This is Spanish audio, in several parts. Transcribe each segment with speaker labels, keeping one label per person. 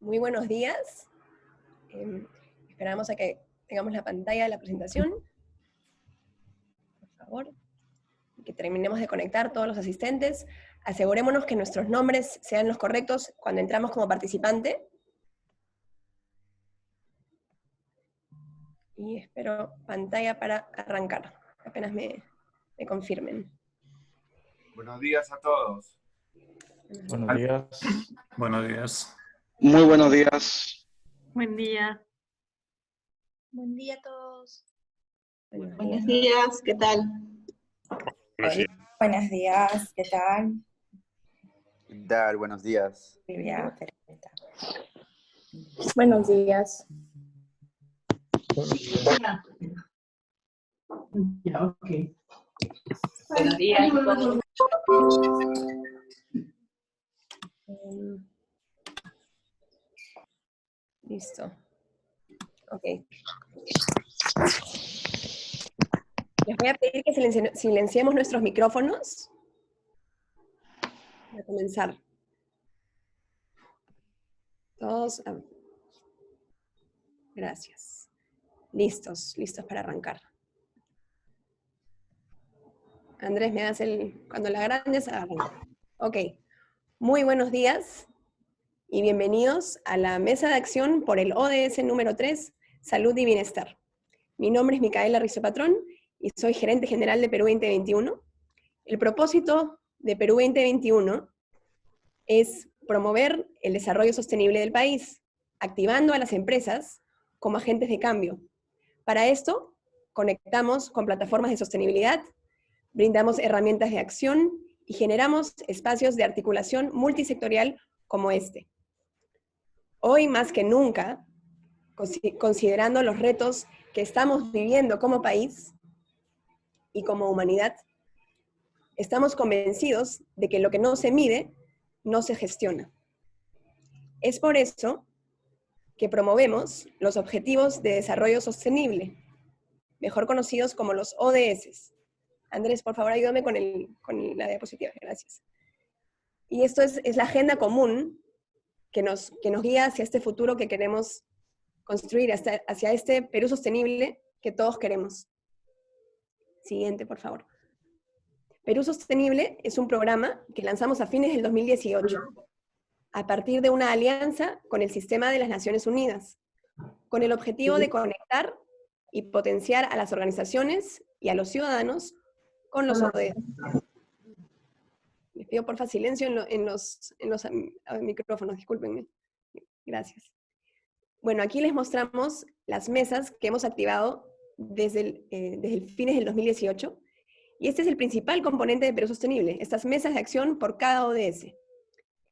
Speaker 1: Muy buenos días. Esperamos a que tengamos la pantalla de la presentación. Por favor. Que terminemos de conectar todos los asistentes. Asegurémonos que nuestros nombres sean los correctos cuando entramos como participante. Y espero pantalla para arrancar. Apenas me confirmen.
Speaker 2: Buenos días a todos.
Speaker 3: Buenos días.
Speaker 4: Buenos días.
Speaker 5: Muy buenos días.
Speaker 6: Buen día.
Speaker 7: Buen día a todos.
Speaker 8: Buenos días, ¿qué tal?
Speaker 9: Buenos días, ¿qué tal?
Speaker 5: Buenos días.
Speaker 9: Silvia, perfecta.
Speaker 7: Buenos días.
Speaker 8: Ya, ok.
Speaker 9: Buenos días.
Speaker 1: Listo. Ok. Les voy a pedir que silenciemos nuestros micrófonos. Voy a comenzar. Todos. Gracias. Listos para arrancar. Andrés, me das cuando la grandes arranca. Ok. Muy buenos días y bienvenidos a la mesa de acción por el ODS número 3, Salud y Bienestar. Mi nombre es Micaela Rizo-Patrón y soy gerente general de Perú 2021. El propósito de Perú 2021 es promover el desarrollo sostenible del país, activando a las empresas como agentes de cambio. Para esto, conectamos con plataformas de sostenibilidad, brindamos herramientas de acción y generamos espacios de articulación multisectorial como este. Hoy más que nunca, considerando los retos que estamos viviendo como país y como humanidad, estamos convencidos de que lo que no se mide, no se gestiona. Es por eso que promovemos los Objetivos de Desarrollo Sostenible, mejor conocidos como los ODS. Andrés, por favor, ayúdame con la diapositiva, gracias. Y esto es la agenda común que nos guía hacia este futuro que queremos construir, hacia este Perú sostenible que todos queremos. Siguiente, por favor. Perú Sostenible es un programa que lanzamos a fines del 2018, a partir de una alianza con el Sistema de las Naciones Unidas, con el objetivo de conectar y potenciar a las organizaciones y a los ciudadanos con los ODS. Les pido porfa silencio en los micrófonos, discúlpenme. Gracias. Bueno, aquí les mostramos las mesas que hemos activado desde el fines del 2018, y este es el principal componente de Perú Sostenible, estas mesas de acción por cada ODS.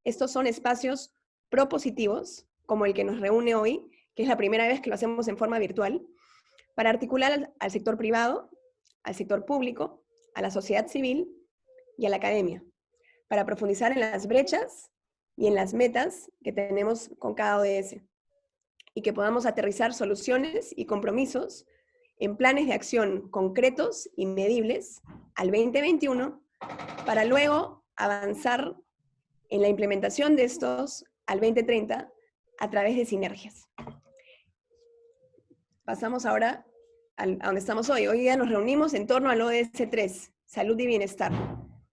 Speaker 1: Estos son espacios propositivos, como el que nos reúne hoy, que es la primera vez que lo hacemos en forma virtual, para articular al sector privado, al sector público, a la sociedad civil y a la academia, para profundizar en las brechas y en las metas que tenemos con cada ODS, y que podamos aterrizar soluciones y compromisos en planes de acción concretos y medibles al 2021, para luego avanzar en la implementación de estos al 2030 a través de sinergias. Pasamos ahora a donde estamos hoy. Hoy día nos reunimos en torno al ODS 3, Salud y Bienestar,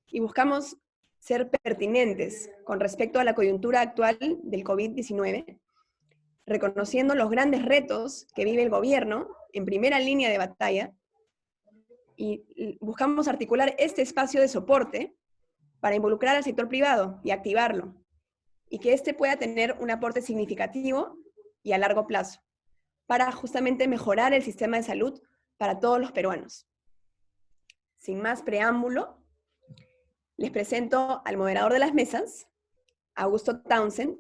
Speaker 1: y buscamos ser pertinentes con respecto a la coyuntura actual del COVID-19, reconociendo los grandes retos que vive el gobierno en primera línea de batalla, y buscamos articular este espacio de soporte para involucrar al sector privado y activarlo, y que éste pueda tener un aporte significativo y a largo plazo, para justamente mejorar el sistema de salud para todos los peruanos. Sin más preámbulo, les presento al moderador de las mesas, Augusto Townsend,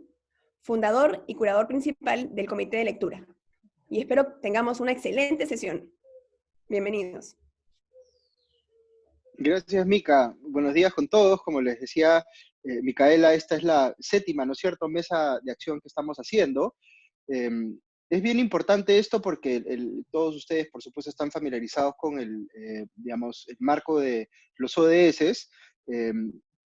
Speaker 1: fundador y curador principal del Comité de Lectura. Y espero tengamos una excelente sesión. Bienvenidos.
Speaker 5: Gracias, Mica. Buenos días con todos. Como les decía Micaela, esta es la séptima, ¿no es cierto?, mesa de acción que estamos haciendo. Es bien importante esto porque todos ustedes, por supuesto, están familiarizados con digamos, el marco de los ODS,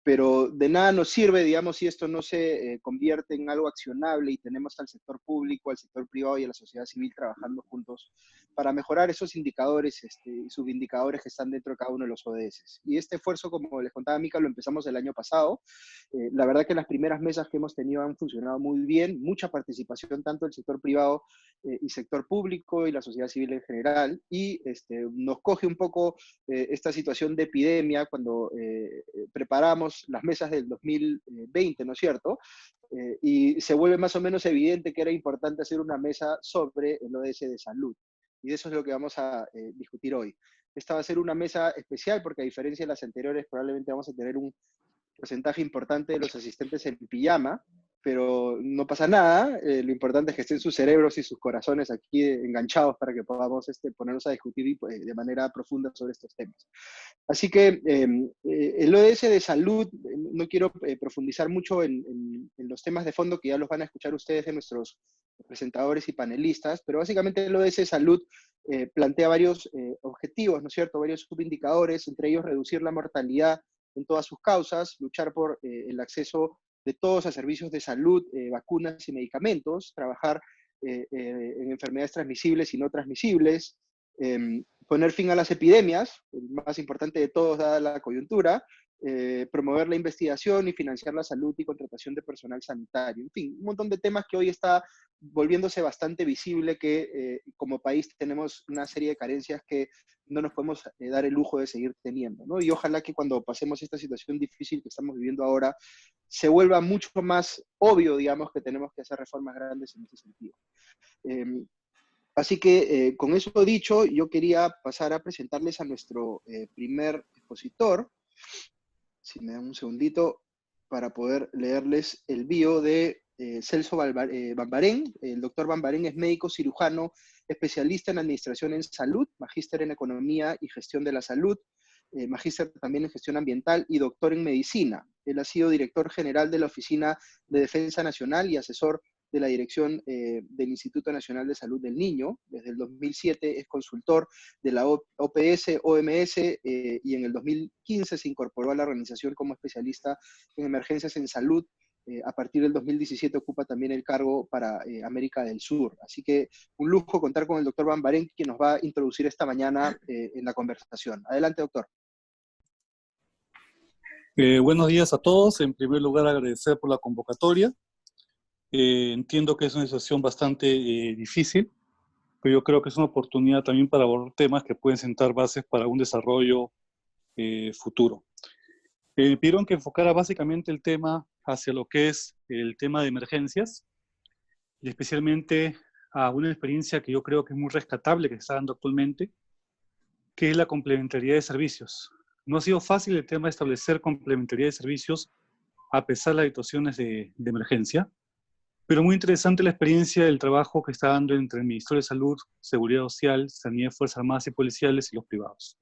Speaker 5: pero de nada nos sirve, digamos, si esto no se convierte en algo accionable y tenemos al sector público, al sector privado y a la sociedad civil trabajando juntos para mejorar esos indicadores y subindicadores que están dentro de cada uno de los ODS. Y este esfuerzo, como les contaba Mica, lo empezamos el año pasado. La verdad que las primeras mesas que hemos tenido han funcionado muy bien, mucha participación tanto del sector privado y sector público y la sociedad civil en general, y nos coge un poco esta situación de epidemia cuando preparamos las mesas del 2020, ¿no es cierto? Y se vuelve más o menos evidente que era importante hacer una mesa sobre el ODS de salud. Y de eso es lo que vamos a discutir hoy. Esta va a ser una mesa especial porque a diferencia de las anteriores probablemente vamos a tener un porcentaje importante de los asistentes en pijama, pero no pasa nada, lo importante es que estén sus cerebros y sus corazones aquí enganchados para que podamos ponernos a discutir de manera profunda sobre estos temas. Así que el ODS de salud, no quiero profundizar mucho en los temas de fondo que ya los van a escuchar ustedes de nuestros presentadores y panelistas, pero básicamente el ODS de salud plantea varios objetivos, ¿no es cierto? Varios subindicadores, entre ellos reducir la mortalidad en todas sus causas, luchar por el acceso de todos a servicios de salud, vacunas y medicamentos, trabajar en enfermedades transmisibles y no transmisibles, poner fin a las epidemias, el más importante de todos dada la coyuntura, promover la investigación y financiar la salud y contratación de personal sanitario. En fin, un montón de temas que hoy está volviéndose bastante visible que como país tenemos una serie de carencias que no nos podemos dar el lujo de seguir teniendo, ¿no? Y ojalá que cuando pasemos esta situación difícil que estamos viviendo ahora, se vuelva mucho más obvio, digamos, que tenemos que hacer reformas grandes en ese sentido. Así que, con eso dicho, yo quería pasar a presentarles a nuestro primer expositor. Si me dan un segundito para poder leerles el bio de Celso Bambarén. El doctor Bambarén es médico cirujano, especialista en administración en salud, magíster en economía y gestión de la salud, magíster también en gestión ambiental y doctor en medicina. Él ha sido director general de la Oficina de Defensa Nacional y asesor de la dirección del Instituto Nacional de Salud del Niño. Desde el 2007 es consultor de la OPS, OMS, y en el 2015 se incorporó a la organización como especialista en emergencias en salud. A partir del 2017 ocupa también el cargo para América del Sur. Así que un lujo contar con el doctor Bambarén, quien nos va a introducir esta mañana en la conversación. Adelante, doctor.
Speaker 3: Buenos días a todos. En primer lugar, agradecer por la convocatoria. Entiendo que es una situación bastante difícil, pero yo creo que es una oportunidad también para abordar temas que pueden sentar bases para un desarrollo futuro. Me pidieron que enfocara básicamente el tema hacia lo que es el tema de emergencias, y especialmente a una experiencia que yo creo que es muy rescatable que se está dando actualmente, que es la complementariedad de servicios. No ha sido fácil el tema de establecer complementariedad de servicios a pesar de las situaciones de emergencia, pero muy interesante la experiencia del trabajo que está dando entre el Ministerio de Salud, Seguridad Social, Sanidad, Fuerzas Armadas y Policiales y los privados.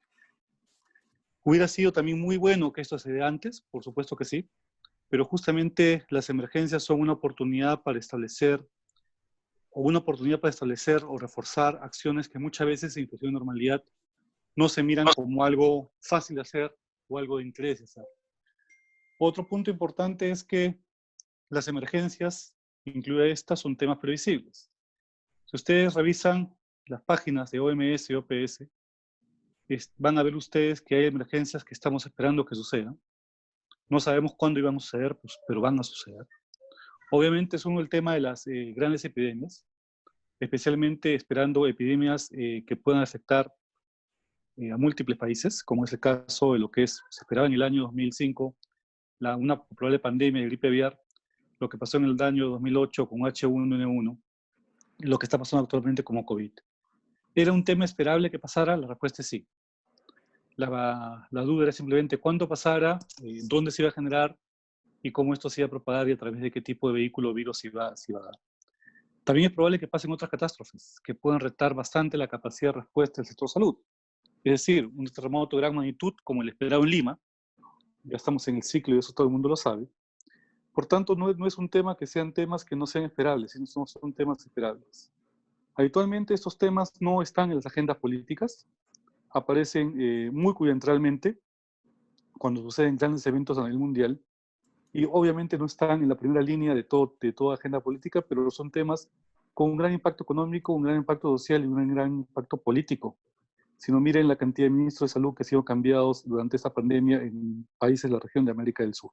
Speaker 3: Hubiera sido también muy bueno que esto se dé antes, por supuesto que sí, pero justamente las emergencias son una oportunidad para establecer o reforzar acciones que muchas veces en situación de normalidad no se miran como algo fácil de hacer o algo de interés de hacer. Otro punto importante es que las emergencias, incluidas estas, son temas previsibles. Si ustedes revisan las páginas de OMS y OPS, van a ver ustedes que hay emergencias que estamos esperando que sucedan. No sabemos cuándo iban a suceder, pues, pero van a suceder. Obviamente es uno el tema de las grandes epidemias, especialmente esperando epidemias que puedan afectar a múltiples países, como es el caso de lo que se esperaba en el año 2005, una probable pandemia de gripe aviar, lo que pasó en el año 2008 con H1N1, lo que está pasando actualmente como COVID. ¿Era un tema esperable que pasara? La respuesta es sí. La duda era simplemente cuándo pasara, dónde se iba a generar y cómo esto se iba a propagar y a través de qué tipo de vehículo o virus se iba a dar. También es probable que pasen otras catástrofes que puedan retar bastante la capacidad de respuesta del sector salud. Es decir, un terremoto de gran magnitud como el esperado en Lima, ya estamos en el ciclo y eso todo el mundo lo sabe. Por tanto, no es un tema que sean temas que no sean esperables, sino son temas esperables. Habitualmente estos temas no están en las agendas políticas, aparecen muy coyunturalmente, cuando suceden grandes eventos a nivel mundial, y obviamente no están en la primera línea de toda agenda política, pero son temas con un gran impacto económico, un gran impacto social y un gran impacto político. Si no, miren la cantidad de ministros de salud que han sido cambiados durante esta pandemia en países de la región de América del Sur.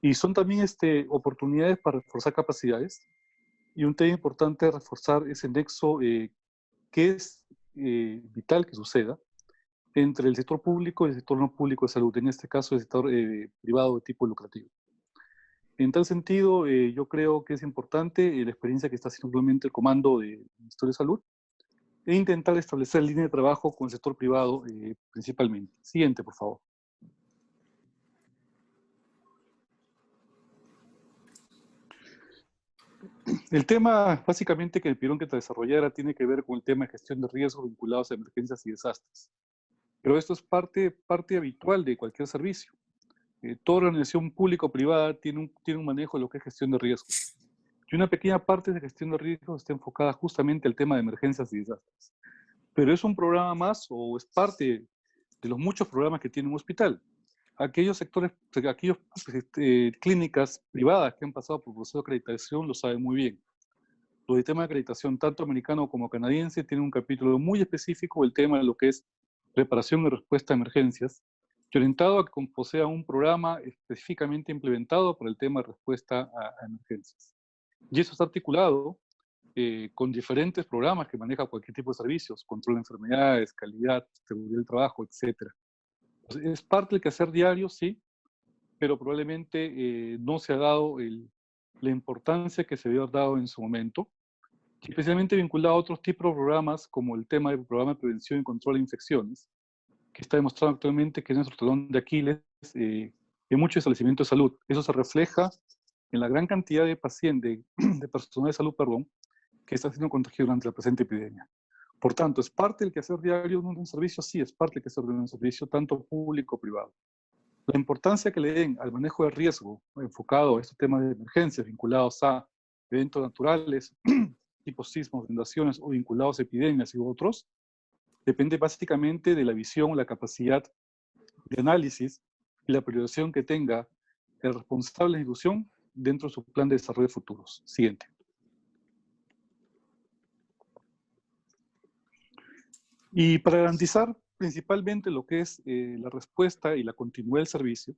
Speaker 3: Y son también oportunidades para reforzar capacidades, y un tema importante es reforzar ese nexo que es vital que suceda entre el sector público y el sector no público de salud, en este caso el sector privado de tipo lucrativo. En tal sentido, yo creo que es importante la experiencia que está haciendo actualmente el Comando del Ministerio de Salud e intentar establecer línea de trabajo con el sector privado principalmente. Siguiente, por favor. El tema, básicamente, que el pidieron que te desarrollara tiene que ver con el tema de gestión de riesgos vinculados a emergencias y desastres. Pero esto es parte habitual de cualquier servicio. Toda organización pública o privada tiene un manejo de lo que es gestión de riesgos. Y una pequeña parte de gestión de riesgos está enfocada justamente al tema de emergencias y desastres. Pero es un programa más o es parte de los muchos programas que tiene un hospital. Aquellos sectores, aquellas clínicas privadas que han pasado por proceso de acreditación lo saben muy bien. Los sistemas de acreditación, tanto americano como canadiense, tienen un capítulo muy específico del tema de lo que es preparación y respuesta a emergencias, y orientado a que posea un programa específicamente implementado para el tema de respuesta a emergencias. Y eso está articulado con diferentes programas que maneja cualquier tipo de servicios, control de enfermedades, calidad, seguridad del trabajo, etc. Es parte del quehacer diario, sí, pero probablemente no se ha dado la importancia que se había dado en su momento, especialmente vinculado a otros tipos de programas, como el tema del programa de prevención y control de infecciones, que está demostrado actualmente que es nuestro talón de Aquiles en muchos establecimientos de salud. Eso se refleja en la gran cantidad de pacientes, de personal de salud, que está siendo contagiado durante la presente epidemia. Por tanto, ¿es parte del quehacer diario de un servicio? Sí, es parte del quehacer de un servicio, tanto público como privado. La importancia que le den al manejo de riesgo enfocado a estos temas de emergencias vinculados a eventos naturales, tipo sismos, inundaciones o vinculados a epidemias y otros, depende básicamente de la visión, la capacidad de análisis y la priorización que tenga el responsable de la institución dentro de su plan de desarrollo de futuros. Siguiente. Y para garantizar principalmente lo que es la respuesta y la continuidad del servicio,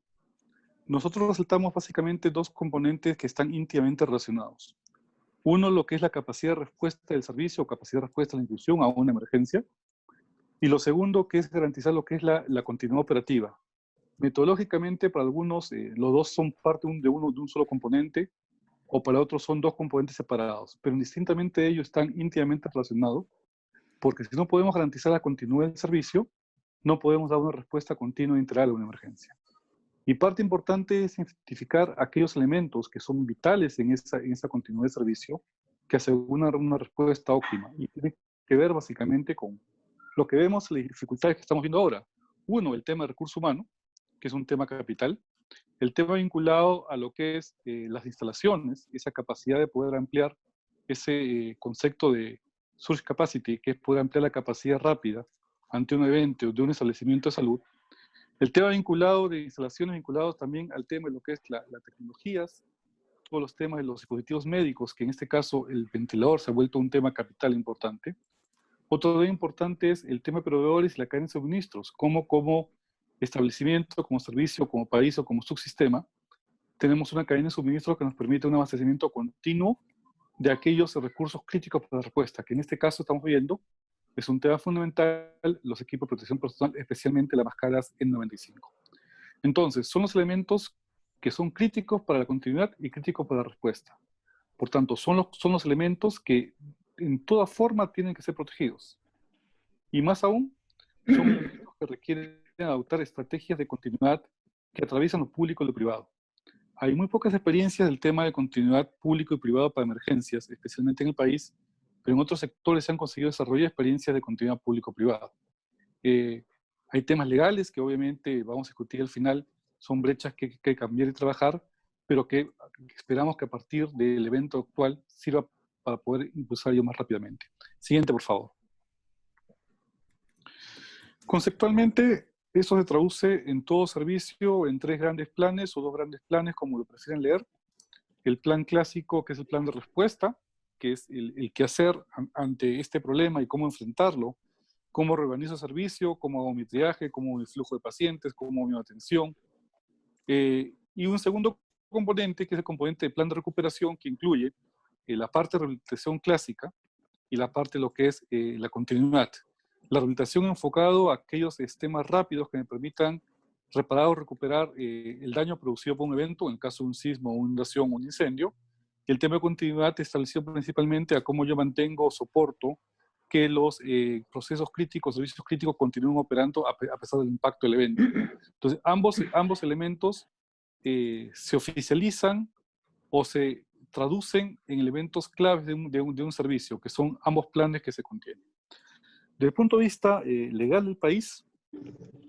Speaker 3: nosotros resaltamos básicamente dos componentes que están íntimamente relacionados. Uno, lo que es la capacidad de respuesta del servicio o capacidad de respuesta de la institución a una emergencia. Y lo segundo, que es garantizar lo que es la continuidad operativa. Metodológicamente, para algunos, los dos son parte de un solo componente, o para otros son dos componentes separados, pero indistintamente ellos están íntimamente relacionados, porque si no podemos garantizar la continuidad del servicio, no podemos dar una respuesta continua e integral a una emergencia. Y parte importante es identificar aquellos elementos que son vitales en esa continuidad del servicio, que aseguran una respuesta óptima. Y tiene que ver básicamente con lo que vemos, las dificultades que estamos viendo ahora. Uno, el tema de recurso humano, que es un tema capital. El tema vinculado a lo que es las instalaciones, esa capacidad de poder ampliar ese concepto de surge capacity, que es poder ampliar la capacidad rápida ante un evento de un establecimiento de salud. El tema vinculado de instalaciones vinculados también al tema de lo que es las tecnologías, todos los temas de los dispositivos médicos, que en este caso el ventilador se ha vuelto un tema capital importante. Otro tema importante es el tema de proveedores y la cadena de suministros, como establecimiento, como servicio, como país o como subsistema, tenemos una cadena de suministro que nos permite un abastecimiento continuo de aquellos recursos críticos para la respuesta, que en este caso estamos viendo, es un tema fundamental, los equipos de protección personal, especialmente las máscaras N95. Entonces, son los elementos que son críticos para la continuidad y críticos para la respuesta. Por tanto, son los elementos que en toda forma tienen que ser protegidos. Y más aún, son elementos que requieren adoptar estrategias de continuidad que atraviesan lo público y lo privado. Hay muy pocas experiencias del tema de continuidad público y privado para emergencias, especialmente en el país, pero en otros sectores se han conseguido desarrollar experiencias de continuidad público-privada. Hay temas legales que obviamente vamos a discutir al final, son brechas que hay que cambiar y trabajar, pero que esperamos que a partir del evento actual sirva para poder impulsar ello más rápidamente. Siguiente, por favor. Conceptualmente, Eso se traduce en todo servicio en 3 grandes planes o 2 grandes planes, como lo prefieren leer. El plan clásico, que es el plan de respuesta, que es el qué hacer ante este problema y cómo enfrentarlo, cómo reorganizo el servicio, cómo hago mi triaje, cómo hago mi flujo de pacientes, cómo hago mi atención. Y un segundo componente, que es el componente de plan de recuperación, que incluye la parte de rehabilitación clásica y la parte de lo que es la continuidad. La rehabilitación enfocado a aquellos sistemas rápidos que me permitan reparar o recuperar el daño producido por un evento, en el caso de un sismo, una inundación o un incendio. Y el tema de continuidad establecido principalmente a cómo yo mantengo o soporto que los procesos críticos, servicios críticos continúen operando a pesar del impacto del evento. Entonces, ambos elementos se oficializan o se traducen en elementos claves de un servicio, que son ambos planes que se contienen. Desde el punto de vista legal del país,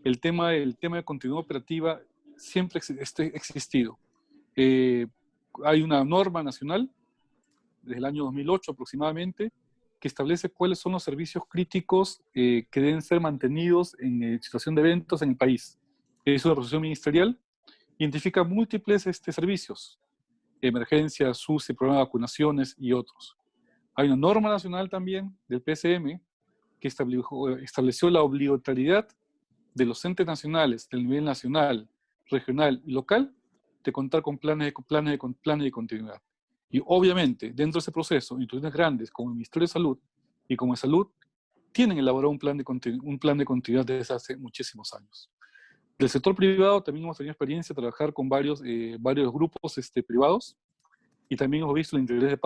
Speaker 3: el tema de continuidad operativa siempre ha existido. Hay una norma nacional, desde el año 2008 aproximadamente, que establece cuáles son los servicios críticos que deben ser mantenidos en situación de eventos en el país. Es una resolución ministerial, identifica múltiples servicios, emergencia, SUSI, programa de vacunaciones y otros. Hay una norma nacional también del PCM que estableció la obligatoriedad de los entes nacionales del nivel nacional, regional y local de contar con planes de continuidad. Y obviamente, dentro de ese proceso, instituciones grandes como el Ministerio de Salud y como de Salud tienen elaborado un plan de continuidad desde hace muchísimos años. Del sector privado también hemos tenido experiencia de trabajar con varios grupos privados, y también hemos visto el interés de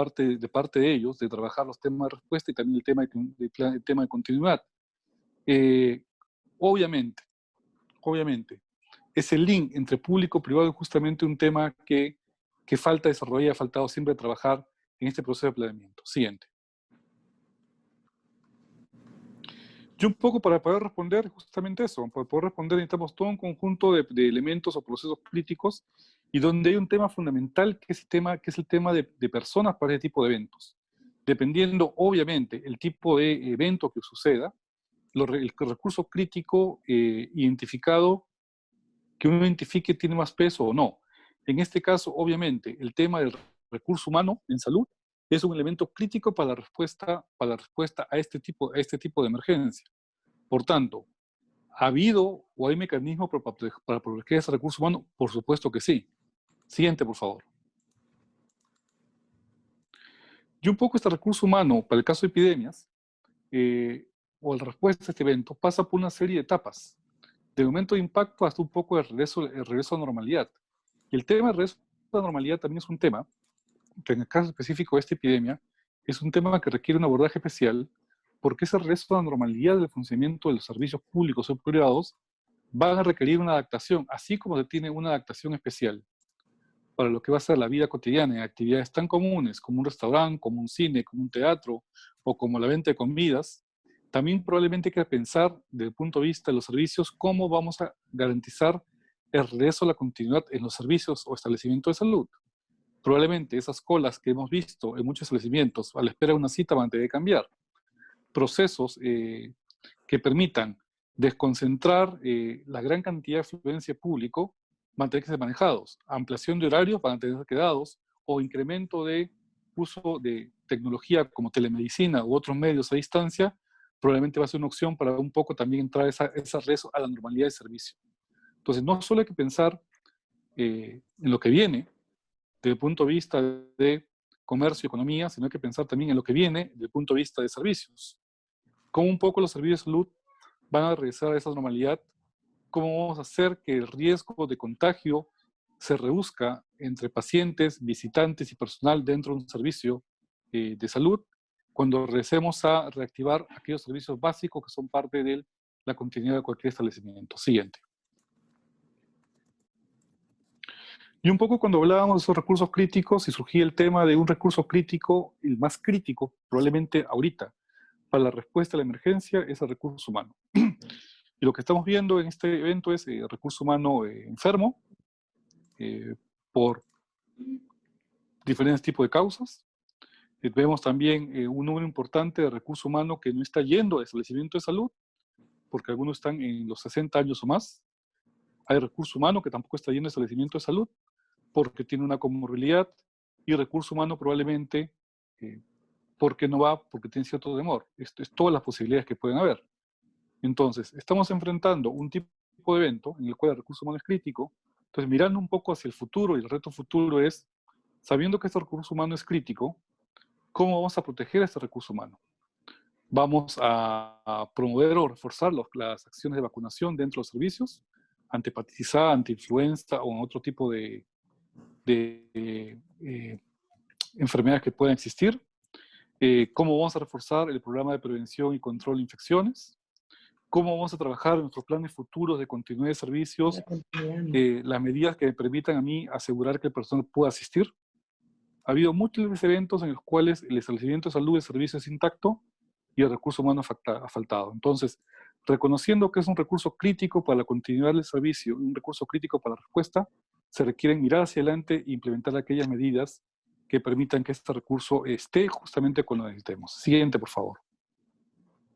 Speaker 3: parte de ellos de trabajar los temas de respuesta y también el tema de continuidad. Obviamente, ese link entre público y privado es justamente un tema que falta desarrollar y ha faltado siempre trabajar en este proceso de planeamiento. Siguiente. Y un poco para poder responder justamente eso, para poder responder necesitamos todo un conjunto de elementos o procesos críticos y donde hay un tema fundamental que es el tema de personas para ese tipo de eventos. Dependiendo, obviamente, el tipo de evento que suceda, el recurso crítico identificado, que uno identifique tiene más peso o no. En este caso, obviamente, el tema del recurso humano en salud es un elemento crítico para la respuesta a este tipo de emergencia. Por tanto, ¿ha habido o hay mecanismos para proteger ese recurso humano? Por supuesto que sí. Siguiente, por favor. Y un poco este recurso humano, para el caso de epidemias, o la respuesta a este evento, pasa por una serie de etapas. Del momento de impacto hasta un poco el regreso a normalidad. Y el tema del regreso a la normalidad también es un tema, que en el caso específico de esta epidemia, es un tema que requiere un abordaje especial, porque ese regreso a la normalidad del funcionamiento de los servicios públicos o privados van a requerir una adaptación, así como se tiene una adaptación especial para lo que va a ser la vida cotidiana en actividades tan comunes como un restaurante, como un cine, como un teatro o como la venta de comidas. También probablemente hay que pensar desde el punto de vista de los servicios cómo vamos a garantizar el regreso a la continuidad en los servicios o establecimientos de salud. Probablemente esas colas que hemos visto en muchos establecimientos a la espera de una cita van a tener que cambiar. Procesos que permitan desconcentrar la gran cantidad de afluencia público van a tener que ser manejados. Ampliación de horarios van a tener que ser dados o incremento de uso de tecnología como telemedicina u otros medios a distancia probablemente va a ser una opción para un poco también entrar esa regreso a la normalidad de servicio. Entonces, no solo hay que pensar en lo que viene desde el punto de vista de comercio y economía, sino hay que pensar también en lo que viene desde el punto de vista de servicios. Cómo un poco los servicios de salud van a regresar a esa normalidad, cómo vamos a hacer que el riesgo de contagio se reduzca entre pacientes, visitantes y personal dentro de un servicio de salud, cuando regresemos a reactivar aquellos servicios básicos que son parte de la continuidad de cualquier establecimiento. Siguiente. Y un poco cuando hablábamos de esos recursos críticos y surgía el tema de un recurso crítico, el más crítico probablemente ahorita, para la respuesta a la emergencia, es el recurso humano. Y lo que estamos viendo en este evento es el recurso humano enfermo por diferentes tipos de causas. Vemos también un número importante de recurso humano que no está yendo al establecimiento de salud porque algunos están en los 60 años o más. Hay recurso humano que tampoco está yendo al establecimiento de salud porque tiene una comorbilidad, y recurso humano probablemente porque no va, porque tiene cierto temor. Esto es todas las posibilidades que pueden haber. Entonces, estamos enfrentando un tipo de evento en el cual el recurso humano es crítico. Entonces, mirando un poco hacia el futuro, y el reto futuro es, sabiendo que este recurso humano es crítico, ¿cómo vamos a proteger a este recurso humano? Vamos a promover o reforzar las acciones de vacunación dentro de los servicios, ante hepatitis A, ante influenza o en otro tipo de enfermedades que puedan existir. ¿Cómo vamos a reforzar el programa de prevención y control de infecciones? ¿Cómo vamos a trabajar en nuestros planes futuros de continuidad de servicios? Las medidas que me permitan a mí asegurar que el personal pueda asistir. Ha habido múltiples eventos en los cuales el establecimiento de salud de servicio es intacto y el recurso humano ha faltado. Entonces, reconociendo que es un recurso crítico para la continuidad del servicio, un recurso crítico para la respuesta, se requieren mirar hacia adelante e implementar aquellas medidas que permitan que este recurso esté justamente cuando lo necesitemos. Siguiente, por favor.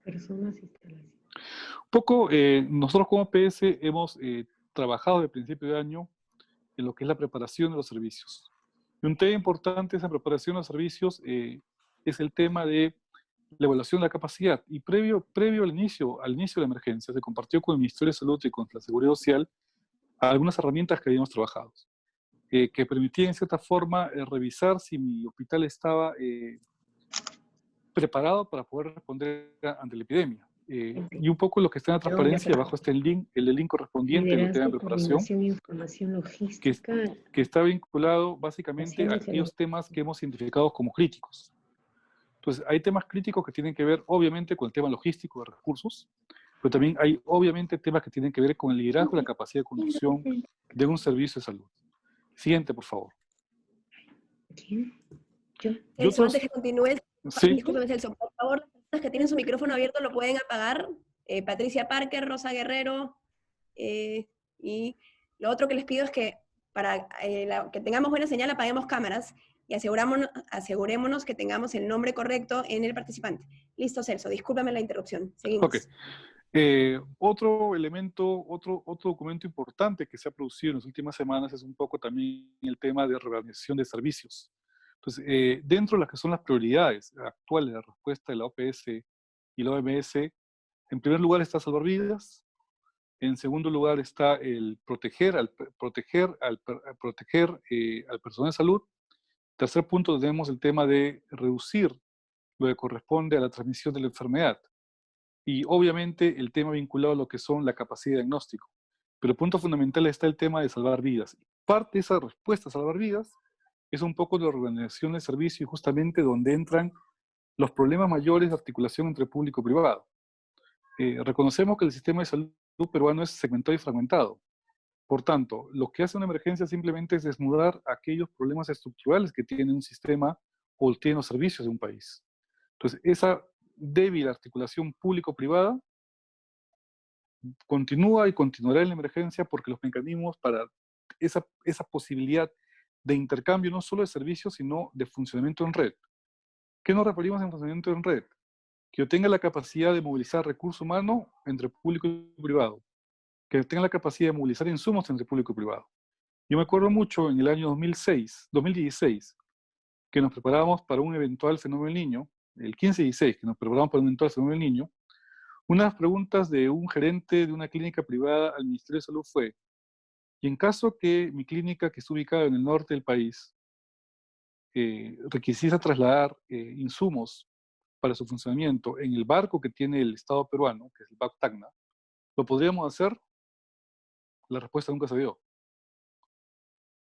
Speaker 4: Personas, instalaciones.
Speaker 3: Un poco, nosotros como PS hemos trabajado desde el principio de año en lo que es la preparación de los servicios. Y un tema importante en esa preparación de los servicios es el tema de la evaluación de la capacidad. Y previo al inicio de la emergencia, se compartió con el Ministerio de Salud y con la Seguridad Social algunas herramientas que habíamos trabajado, que permitían en cierta forma revisar si mi hospital estaba preparado para poder responder ante la epidemia. Y un poco lo que está en la transparencia, abajo está el link correspondiente del tema de preparación,
Speaker 4: Información logística,
Speaker 3: que está vinculado básicamente a aquellos temas que hemos identificado como críticos. Entonces, hay temas críticos que tienen que ver, obviamente, con el tema logístico de recursos, pero también hay, obviamente, temas que tienen que ver con el liderazgo y la capacidad de conducción de un servicio de salud. Siguiente, por favor.
Speaker 4: ¿quién? Yo.
Speaker 1: Celso, antes que continúes,
Speaker 3: Sí.
Speaker 1: discúlpeme, Celso, por favor, las personas que tienen su micrófono abierto lo pueden apagar. Patricia Parker, Rosa Guerrero, y lo otro que les pido es que para que tengamos buena señal apaguemos cámaras y asegurémonos que tengamos el nombre correcto en el participante. Listo, Celso, discúlpame la interrupción. Seguimos.
Speaker 3: Ok. Otro elemento, otro documento importante que se ha producido en las últimas semanas es un poco también el tema de reorganización de servicios. Entonces, dentro de las que son las prioridades actuales de la respuesta de la OPS y la OMS, en primer lugar está salvar vidas, en segundo lugar está el proteger al personal de salud. Tercer punto, tenemos el tema de reducir lo que corresponde a la transmisión de la enfermedad. Y obviamente el tema vinculado a lo que son la capacidad de diagnóstico. Pero el punto fundamental está el tema de salvar vidas. Parte de esa respuesta a salvar vidas es un poco de la organización del servicio y justamente donde entran los problemas mayores de articulación entre público y privado. Reconocemos que el sistema de salud peruano es segmentado y fragmentado. Por tanto, lo que hace una emergencia simplemente es desnudar aquellos problemas estructurales que tiene un sistema o tienen los servicios de un país. Entonces, esa débil articulación público-privada continúa y continuará en la emergencia porque los mecanismos para esa posibilidad de intercambio no solo de servicios, sino de funcionamiento en red. ¿Qué nos referimos en funcionamiento en red? Que yo tenga la capacidad de movilizar recurso humano entre público y privado, que tenga la capacidad de movilizar insumos entre público y privado. Yo me acuerdo mucho en el año 2016, que nos preparábamos para un eventual fenómeno del niño, el 15-16, que nos preparábamos para un eventual fenómeno del niño. Unas preguntas de un gerente de una clínica privada al Ministerio de Salud fue, y en caso que mi clínica, que está ubicada en el norte del país, requisiera trasladar insumos para su funcionamiento en el barco que tiene el Estado peruano, que es el barco Tacna, ¿lo podríamos hacer? La respuesta nunca se dio.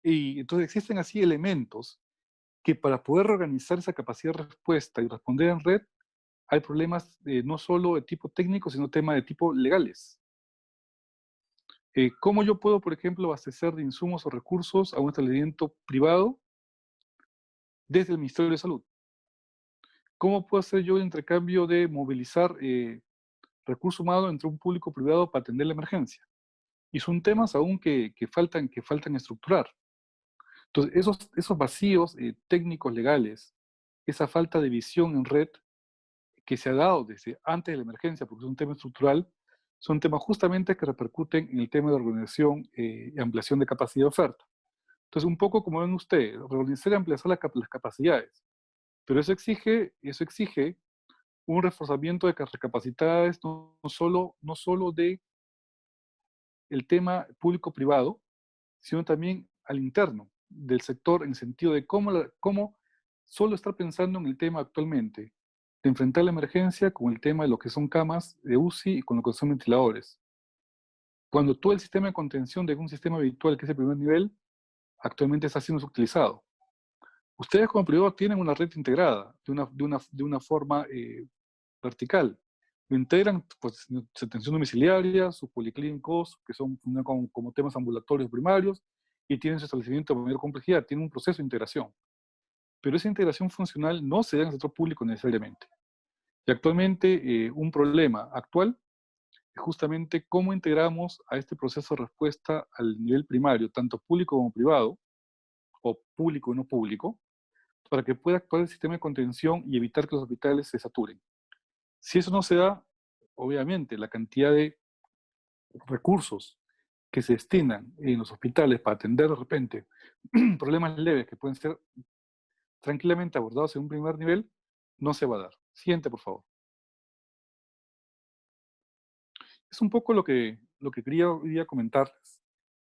Speaker 3: Y entonces existen así elementos que para poder organizar esa capacidad de respuesta y responder en red, hay problemas no solo de tipo técnico, sino temas de tipo legales. ¿Cómo yo puedo, por ejemplo, abastecer de insumos o recursos a un establecimiento privado desde el Ministerio de Salud? ¿Cómo puedo hacer yo el intercambio de movilizar recurso humano entre un público y privado para atender la emergencia? Y son temas aún que faltan estructurar. Entonces, esos vacíos técnicos legales, esa falta de visión en red que se ha dado desde antes de la emergencia, porque es un tema estructural, son temas justamente que repercuten en el tema de organización y ampliación de capacidad de oferta. Entonces, un poco como ven ustedes, reorganizar y ampliar las capacidades. Pero eso exige un reforzamiento de capacidades no solo de el tema público-privado, sino también al interno del sector, en el sentido de cómo solo estar pensando en el tema actualmente, de enfrentar la emergencia con el tema de lo que son camas de UCI y con lo que son ventiladores. Cuando todo el sistema de contención de un sistema habitual, que es el primer nivel, actualmente está siendo utilizado. Ustedes como privado tienen una red integrada de una forma vertical. Lo integran, pues, su atención domiciliaria, sus policlínicos, que son como temas ambulatorios primarios, y tienen su establecimiento de mayor complejidad, tienen un proceso de integración. Pero esa integración funcional no se da en el sector público necesariamente. Y actualmente un problema actual es justamente cómo integramos a este proceso de respuesta al nivel primario, tanto público como privado, o público y no público, para que pueda actuar el sistema de contención y evitar que los hospitales se saturen. Si eso no se da, obviamente la cantidad de recursos que se destinan en los hospitales para atender de repente problemas leves que pueden ser tranquilamente abordados en un primer nivel, no se va a dar. Siguiente, por favor. Es un poco lo que quería hoy día comentarles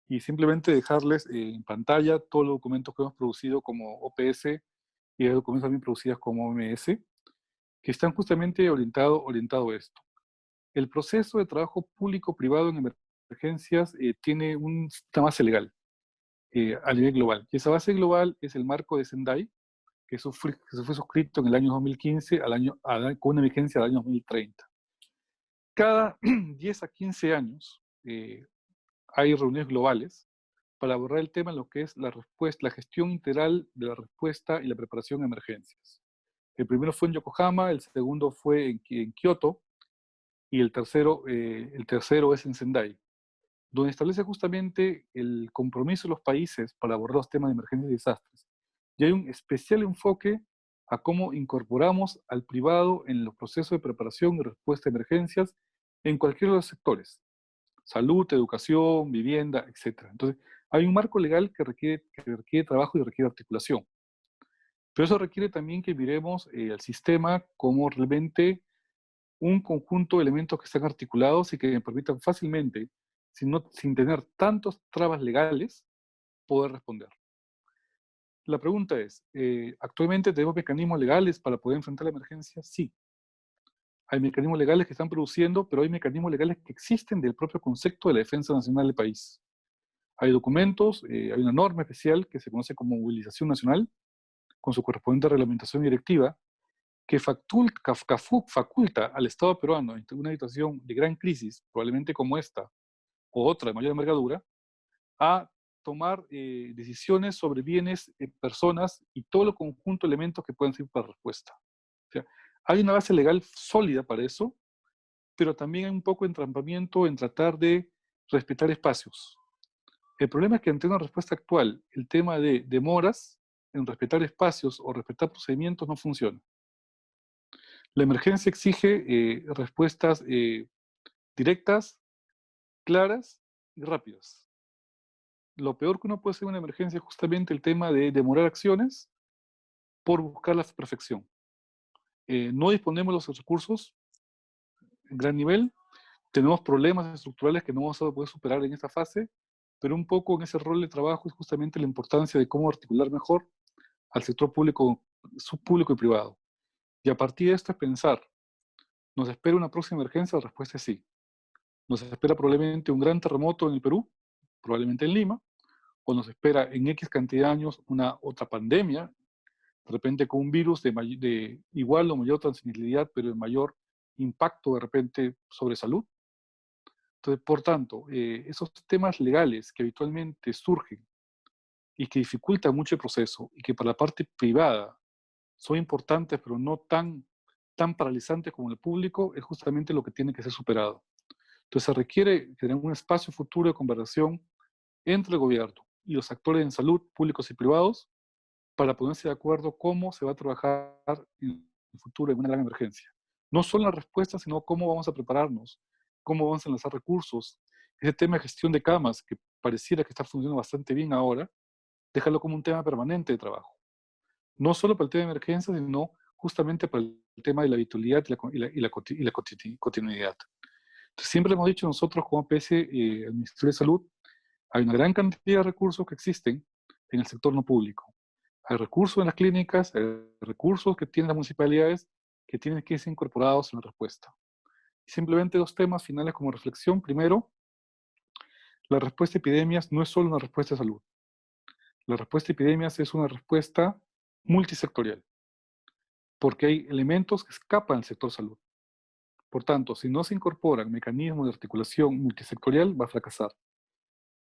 Speaker 3: y simplemente dejarles en pantalla todos los documentos que hemos producido como OPS y los documentos también producidos como OMS, que están justamente orientados a esto. El proceso de trabajo público-privado en emergencias tiene una base legal a nivel global. Y esa base global es el marco de Sendai, que se fue suscrito en el año 2015 con una vigencia del año 2030. Cada 10 a 15 años hay reuniones globales para abordar el tema en lo que es la gestión integral de la respuesta y la preparación a emergencias. El primero fue en Yokohama, el segundo fue en Kioto, y el tercero es en Sendai, donde establece justamente el compromiso de los países para abordar los temas de emergencias y desastres. Y hay un especial enfoque a cómo incorporamos al privado en los procesos de preparación y respuesta a emergencias en cualquiera de los sectores: salud, educación, vivienda, etc. Entonces, hay un marco legal que requiere trabajo y requiere articulación. Pero eso requiere también que miremos el sistema como realmente un conjunto de elementos que están articulados y que me permitan fácilmente, sin tener tantos trabas legales, poder responder. La pregunta es, ¿actualmente tenemos mecanismos legales para poder enfrentar la emergencia? Sí. Hay mecanismos legales que están produciendo, pero hay mecanismos legales que existen del propio concepto de la defensa nacional del país. Hay documentos, hay una norma especial que se conoce como movilización nacional, con su correspondiente reglamentación directiva, que faculta al Estado peruano, en una situación de gran crisis, probablemente como esta, o otra de mayor envergadura, a tomar decisiones sobre bienes, personas y todo el conjunto de elementos que pueden servir para respuesta. O sea, hay una base legal sólida para eso, pero también hay un poco de entrampamiento en tratar de respetar espacios. El problema es que ante una respuesta actual, el tema de demoras en respetar espacios o respetar procedimientos no funciona. La emergencia exige respuestas directas, claras y rápidas. Lo peor que uno puede hacer en una emergencia es justamente el tema de demorar acciones por buscar la perfección. No disponemos de los recursos en gran nivel, tenemos problemas estructurales que no vamos a poder superar en esta fase, pero un poco en ese rol de trabajo es justamente la importancia de cómo articular mejor al sector público, subpúblico y privado. Y a partir de esto es pensar, ¿nos espera una próxima emergencia? La respuesta es sí. ¿Nos espera probablemente un gran terremoto en el Perú? Probablemente en Lima. ¿O nos espera en X cantidad de años una otra pandemia? De repente con un virus de igual o mayor transmisibilidad, pero de mayor impacto de repente sobre salud. Entonces, por tanto, esos temas legales que habitualmente surgen y que dificultan mucho el proceso y que para la parte privada son importantes, pero no tan paralizantes como el público, es justamente lo que tiene que ser superado. Entonces se requiere tener un espacio futuro de conversación entre el gobierno y los actores en salud, públicos y privados, para ponerse de acuerdo cómo se va a trabajar en el futuro en una gran emergencia. No solo la respuesta, sino cómo vamos a prepararnos cómo vamos a lanzar recursos, ese tema de gestión de camas, que pareciera que está funcionando bastante bien ahora, déjalo como un tema permanente de trabajo. No solo para el tema de emergencia, sino justamente para el tema de la habitualidad y la continuidad. Entonces, siempre hemos dicho nosotros como APS, el Ministerio de Salud, hay una gran cantidad de recursos que existen en el sector no público. Hay recursos en las clínicas, hay recursos que tienen las municipalidades que tienen que ser incorporados en la respuesta. Y simplemente 2 temas finales como reflexión. Primero, la respuesta a epidemias no es solo una respuesta de salud. La respuesta a epidemias es una respuesta multisectorial, porque hay elementos que escapan del sector salud. Por tanto, si no se incorporan mecanismos de articulación multisectorial, va a fracasar.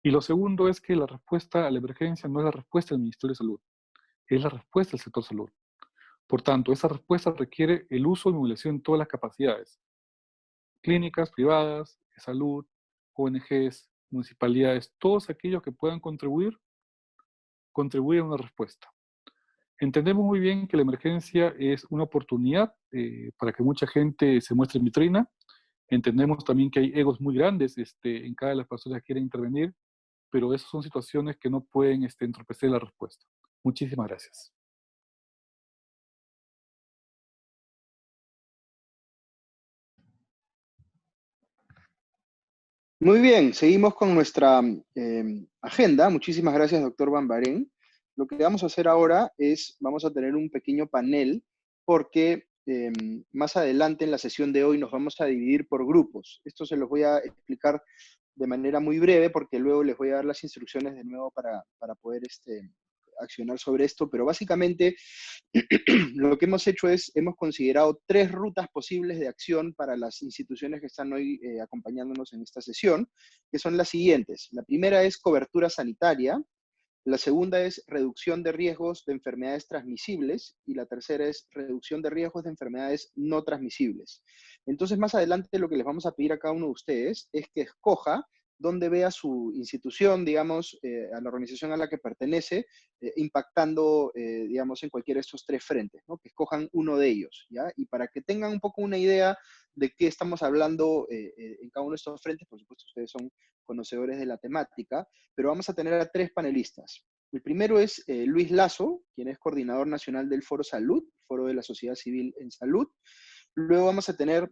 Speaker 3: Y lo segundo es que la respuesta a la emergencia no es la respuesta del Ministerio de Salud, es la respuesta del sector salud. Por tanto, esa respuesta requiere el uso y movilización de todas las capacidades. Clínicas privadas, de salud, ONGs, municipalidades, todos aquellos que puedan contribuir a una respuesta. Entendemos muy bien que la emergencia es una oportunidad para que mucha gente se muestre en vitrina. Entendemos también que hay egos muy grandes en cada de las personas que quieren intervenir, pero esas son situaciones que no pueden entorpecer la respuesta. Muchísimas gracias.
Speaker 5: Muy bien, seguimos con nuestra agenda. Muchísimas gracias, doctor Bambarén. Lo que vamos a hacer ahora es, vamos a tener un pequeño panel, porque más adelante en la sesión de hoy nos vamos a dividir por grupos. Esto se los voy a explicar de manera muy breve, porque luego les voy a dar las instrucciones de nuevo para poder accionar sobre esto, pero básicamente lo que hemos hecho es, hemos considerado 3 rutas posibles de acción para las instituciones que están hoy acompañándonos en esta sesión, que son las siguientes. La primera es cobertura sanitaria, la segunda es reducción de riesgos de enfermedades transmisibles, y la tercera es reducción de riesgos de enfermedades no transmisibles. Entonces, más adelante lo que les vamos a pedir a cada uno de ustedes es que escoja donde vea su institución, digamos, a la organización a la que pertenece, impactando, digamos, en cualquiera de estos 3 frentes, ¿no? Que escojan uno de ellos, ¿ya? Y para que tengan un poco una idea de qué estamos hablando en cada uno de estos frentes, por supuesto ustedes son conocedores de la temática, pero vamos a tener a 3 panelistas. El primero es Luis Lazo, quien es coordinador nacional del Foro Salud, Foro de la Sociedad Civil en Salud. Luego vamos a tener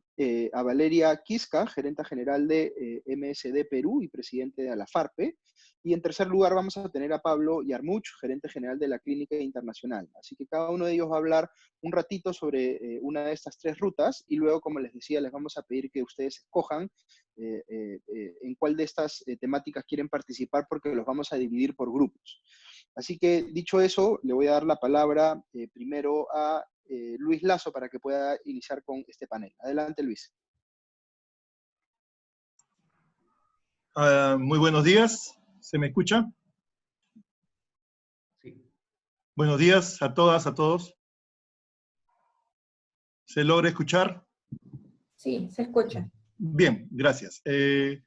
Speaker 5: a Valeria Quisca, gerenta general de MSD Perú y presidente de ALAFARPE. Y en tercer lugar vamos a tener a Pablo Yarmuch, gerente general de la Clínica Internacional. Así que cada uno de ellos va a hablar un ratito sobre una de estas 3 rutas, y luego, como les decía, les vamos a pedir que ustedes escojan en cuál de estas temáticas quieren participar, porque los vamos a dividir por grupos. Así que, dicho eso, le voy a dar la palabra primero a Luis Lazo para que pueda iniciar con este panel. Adelante, Luis.
Speaker 6: Muy buenos días. ¿Se me escucha? Sí. Buenos días a todas, a todos. ¿Se logra escuchar?
Speaker 9: Sí, se escucha.
Speaker 6: Bien, gracias. En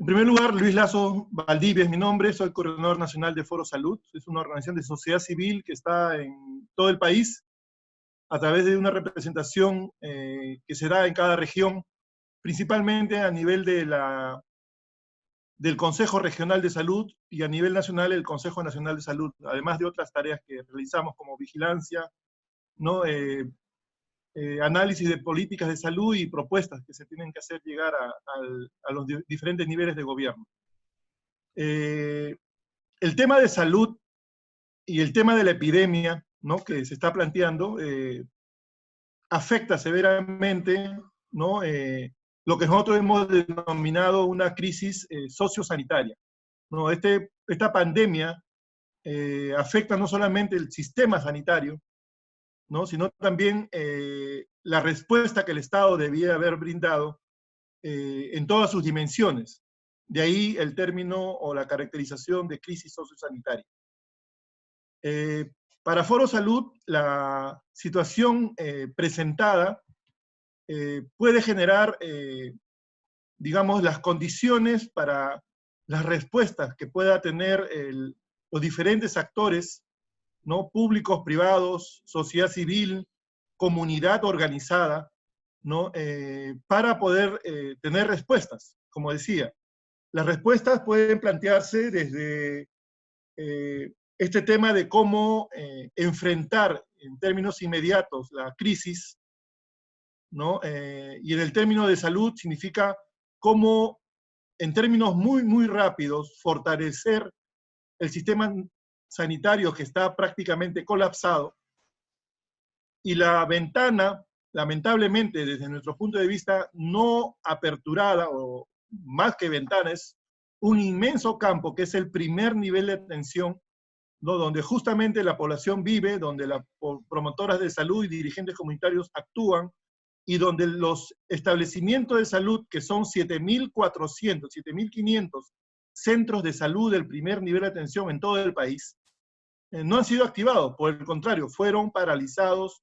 Speaker 6: primer lugar, Luis Lazo Valdivia es mi nombre, soy coordinador nacional de Foro Salud. Es una organización de sociedad civil que está en todo el país a través de una representación que se da en cada región, principalmente a nivel del Consejo Regional de Salud y a nivel nacional el Consejo Nacional de Salud, además de otras tareas que realizamos como vigilancia, ¿no? Análisis de políticas de salud y propuestas que se tienen que hacer llegar a los diferentes niveles de gobierno. El tema de salud y el tema de la epidemia, ¿no?, que se está planteando, afecta severamente, ¿no?, lo que nosotros hemos denominado una crisis sociosanitaria, ¿no? Esta pandemia afecta no solamente el sistema sanitario, ¿no?, sino también la respuesta que el Estado debía haber brindado en todas sus dimensiones. De ahí el término o la caracterización de crisis sociosanitaria. Para Foro Salud, la situación presentada puede generar, digamos, las condiciones para las respuestas que pueda tener los diferentes actores, ¿no?, públicos, privados, sociedad civil, comunidad organizada, ¿no? Para poder tener respuestas, como decía. Las respuestas pueden plantearse desde este tema de cómo enfrentar en términos inmediatos la crisis, ¿no? Y en el término de salud significa cómo, en términos muy, muy rápidos, fortalecer el sistema sanitario que está prácticamente colapsado. Y la ventana, lamentablemente, desde nuestro punto de vista, no aperturada, o más que ventana, es un inmenso campo que es el primer nivel de atención, ¿no? Donde justamente la población vive, donde las promotoras de salud y dirigentes comunitarios actúan, y donde los establecimientos de salud, que son 7.400, 7.500 centros de salud del primer nivel de atención en todo el país, no han sido activados, por el contrario, fueron paralizados,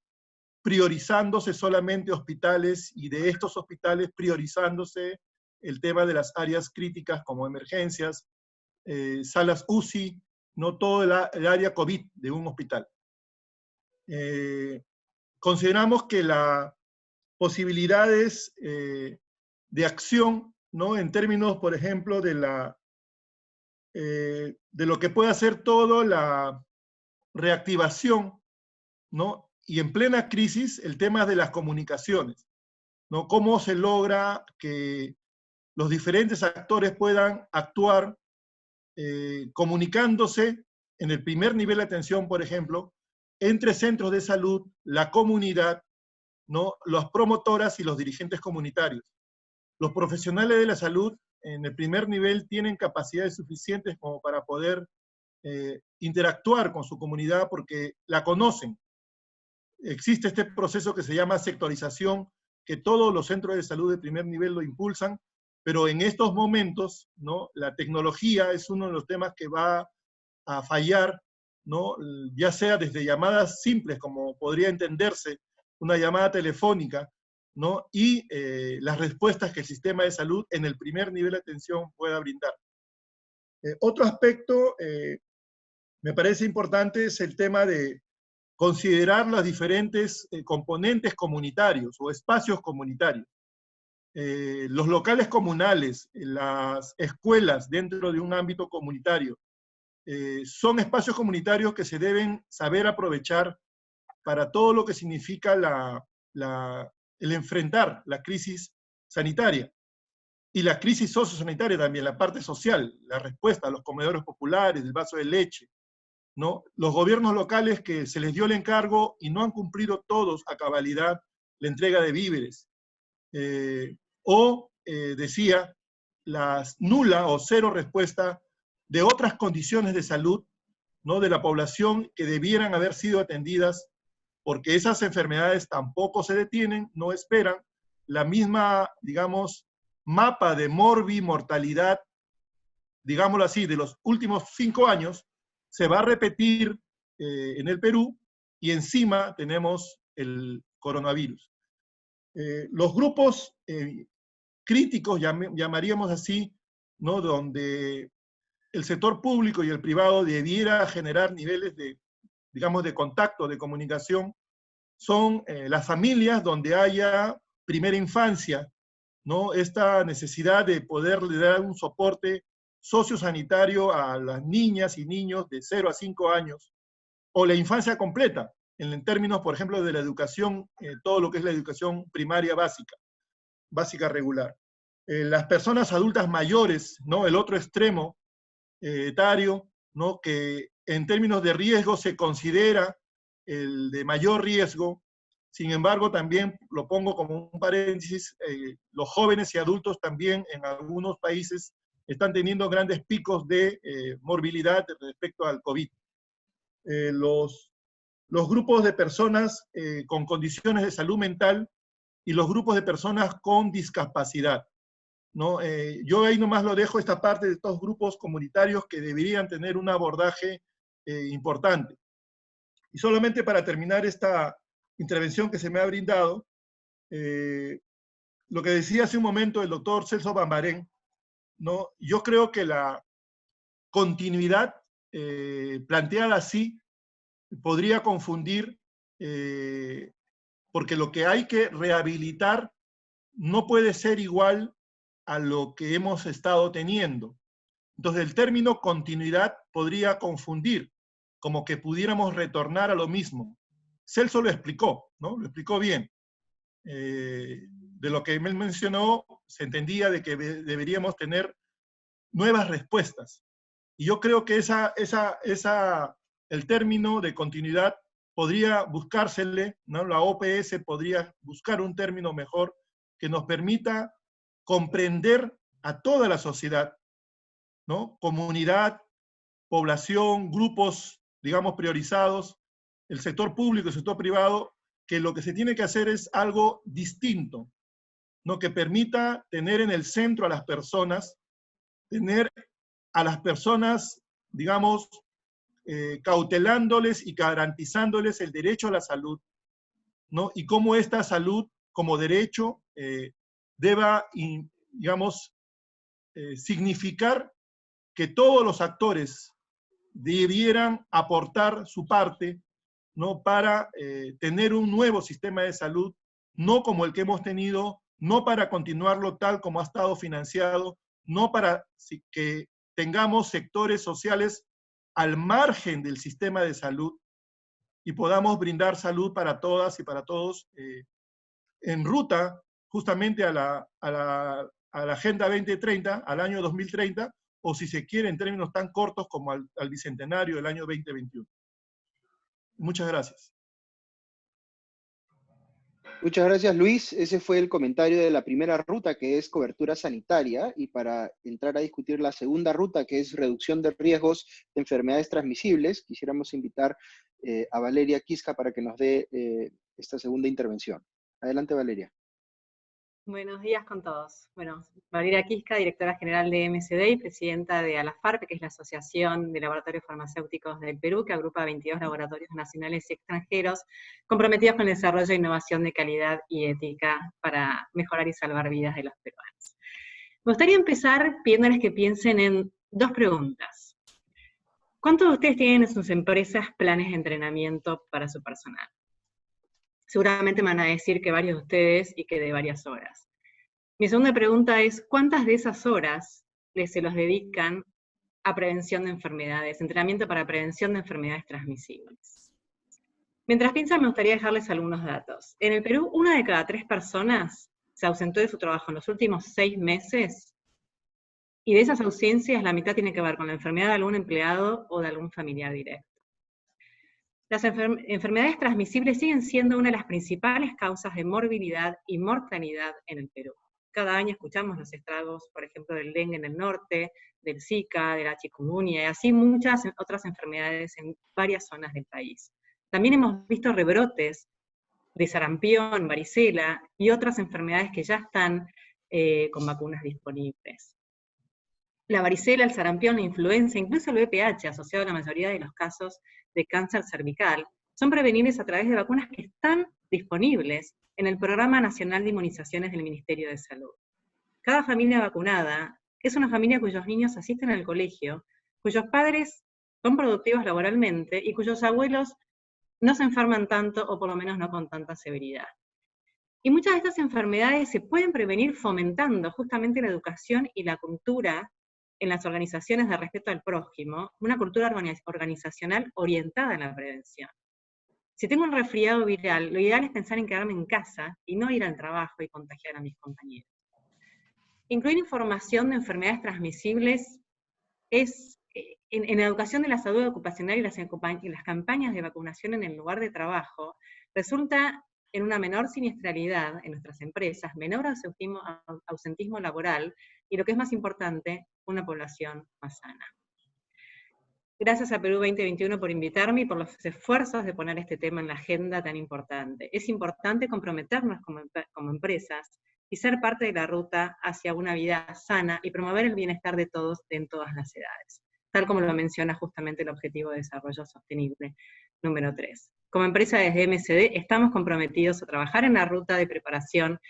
Speaker 6: priorizándose solamente hospitales, y de estos hospitales priorizándose el tema de las áreas críticas como emergencias, salas UCI, no todo el área COVID de un hospital. Consideramos que las posibilidades de acción, ¿no? En términos, por ejemplo, de lo que puede hacer todo la reactivación, ¿no? Y en plena crisis, el tema de las comunicaciones, ¿no? Cómo se logra que los diferentes actores puedan actuar comunicándose en el primer nivel de atención, por ejemplo, entre centros de salud, la comunidad, ¿no? Las promotoras y los dirigentes comunitarios. Los profesionales de la salud en el primer nivel tienen capacidades suficientes como para poder interactuar con su comunidad porque la conocen. Existe este proceso que se llama sectorización, que todos los centros de salud de primer nivel lo impulsan, pero en estos momentos, ¿no? La tecnología es uno de los temas que va a fallar, ¿no? Ya sea desde llamadas simples, como podría entenderse una llamada telefónica, ¿no? Y las respuestas que el sistema de salud en el primer nivel de atención pueda brindar. Otro aspecto me parece importante es el tema de considerar los diferentes componentes comunitarios o espacios comunitarios. Los locales comunales, las escuelas dentro de un ámbito comunitario, son espacios comunitarios que se deben saber aprovechar para todo lo que significa el enfrentar la crisis sanitaria y la crisis sociosanitaria también, la parte social, la respuesta a los comedores populares, el vaso de leche, ¿no? Los gobiernos locales que se les dio el encargo y no han cumplido todos a cabalidad la entrega de víveres. Decía, la nula o cero respuesta de otras condiciones de salud, ¿no? De la población que debieran haber sido atendidas, porque esas enfermedades tampoco se detienen, no esperan. La misma, digamos, mapa de mortalidad, digámoslo así, de los últimos 5 años, se va a repetir en el Perú, y encima tenemos el coronavirus. Los grupos críticos, llamaríamos así, ¿no? Donde el sector público y el privado debiera generar niveles de, digamos, de contacto, de comunicación, son las familias donde haya primera infancia, ¿no? Esta necesidad de poderle dar un soporte sociosanitario a las niñas y niños de 0 a 5 años, o la infancia completa, en términos, por ejemplo, de la educación, todo lo que es la educación primaria básica regular. Las personas adultas mayores, ¿no? El otro extremo etario, ¿no? Que en términos de riesgo se considera el de mayor riesgo. Sin embargo, también lo pongo como un paréntesis, los jóvenes y adultos también en algunos países están teniendo grandes picos de morbilidad respecto al COVID. Los grupos de personas con condiciones de salud mental y los grupos de personas con discapacidad, ¿no? Yo ahí nomás lo dejo, esta parte de estos grupos comunitarios que deberían tener un abordaje importante. Y solamente para terminar esta intervención que se me ha brindado, lo que decía hace un momento el doctor Celso Bambarén, ¿no? Yo creo que la continuidad planteada así podría confundir, porque lo que hay que rehabilitar no puede ser igual a lo que hemos estado teniendo. Entonces el término continuidad podría confundir, como que pudiéramos retornar a lo mismo. Celso lo explicó, ¿no? Lo explicó bien. De lo que él mencionó, se entendía de que deberíamos tener nuevas respuestas. Y yo creo que el término de continuidad podría buscársele, ¿no? La OPS podría buscar un término mejor que nos permita comprender a toda la sociedad, ¿no? Comunidad, población, grupos, digamos, priorizados, el sector público, el sector privado, que lo que se tiene que hacer es algo distinto, ¿no? Que permita tener en el centro a las personas, tener a las personas, digamos, cautelándoles y garantizándoles el derecho a la salud, ¿no? Y cómo esta salud, como derecho, deba, digamos, significar que todos los actores debieran aportar su parte, ¿no? Para tener un nuevo sistema de salud, no como el que hemos tenido, no para continuarlo tal como ha estado financiado, no para que tengamos sectores sociales al margen del sistema de salud y podamos brindar salud para todas y para todos en ruta justamente a la Agenda 2030, al año 2030, o si se quiere en términos tan cortos como al bicentenario del año 2021. Muchas gracias.
Speaker 5: Muchas gracias, Luis. Ese fue el comentario de la primera ruta, que es cobertura sanitaria, y para entrar a discutir la segunda ruta, que es reducción de riesgos de enfermedades transmisibles, quisiéramos invitar a Valeria Quisca para que nos dé esta segunda intervención. Adelante, Valeria.
Speaker 10: Buenos días con todos. Bueno, Valeria Quisca, directora general de MSD y presidenta de ALAFARP, que es la Asociación de Laboratorios Farmacéuticos del Perú, que agrupa a 22 laboratorios nacionales y extranjeros comprometidos con el desarrollo e innovación de calidad y ética para mejorar y salvar vidas de los peruanos. Me gustaría empezar pidiéndoles que piensen en dos preguntas. ¿Cuántos de ustedes tienen en sus empresas planes de entrenamiento para su personal? Seguramente me van a decir que varios de ustedes y que de varias horas. Mi segunda pregunta es, ¿cuántas de esas horas se los dedican a prevención de enfermedades, entrenamiento para prevención de enfermedades transmisibles? Mientras piensan, me gustaría dejarles algunos datos. En el Perú, 1 de cada 3 personas se ausentó de su trabajo en los últimos 6 meses, y de esas ausencias, la mitad tiene que ver con la enfermedad de algún empleado o de algún familiar directo. Las enfermedades transmisibles siguen siendo una de las principales causas de morbilidad y mortalidad en el Perú. Cada año escuchamos los estragos, por ejemplo, del dengue en el norte, del Zika, de la chikungunya, y así muchas otras enfermedades en varias zonas del país. También hemos visto rebrotes de sarampión, varicela y otras enfermedades que ya están con vacunas disponibles. La varicela, el sarampión, la influenza, incluso el VPH, asociado a la mayoría de los casos de cáncer cervical, son prevenibles a través de vacunas que están disponibles en el Programa Nacional de Inmunizaciones del Ministerio de Salud. Cada familia vacunada es una familia cuyos niños asisten al colegio, cuyos padres son productivos laboralmente y cuyos abuelos no se enferman tanto o por lo menos no con tanta severidad. Y muchas de estas enfermedades se pueden prevenir fomentando justamente la educación y la cultura en las organizaciones de respeto al prójimo, una cultura organizacional orientada en la prevención. Si tengo un resfriado viral, lo ideal es pensar en quedarme en casa y no ir al trabajo y contagiar a mis compañeros. Incluir información de enfermedades transmisibles es, en la educación de la salud ocupacional y las campañas de vacunación en el lugar de trabajo, resulta en una menor siniestralidad en nuestras empresas, menor ausentismo laboral, y lo que es más importante, una población más sana. Gracias a Perú 2021 por invitarme y por los esfuerzos de poner este tema en la agenda tan importante. Es importante comprometernos como empresas y ser parte de la ruta hacia una vida sana y promover el bienestar de todos en todas las edades, tal como lo menciona justamente el Objetivo de Desarrollo Sostenible número 3. Como empresa desde MSD estamos comprometidos a trabajar en la ruta de preparación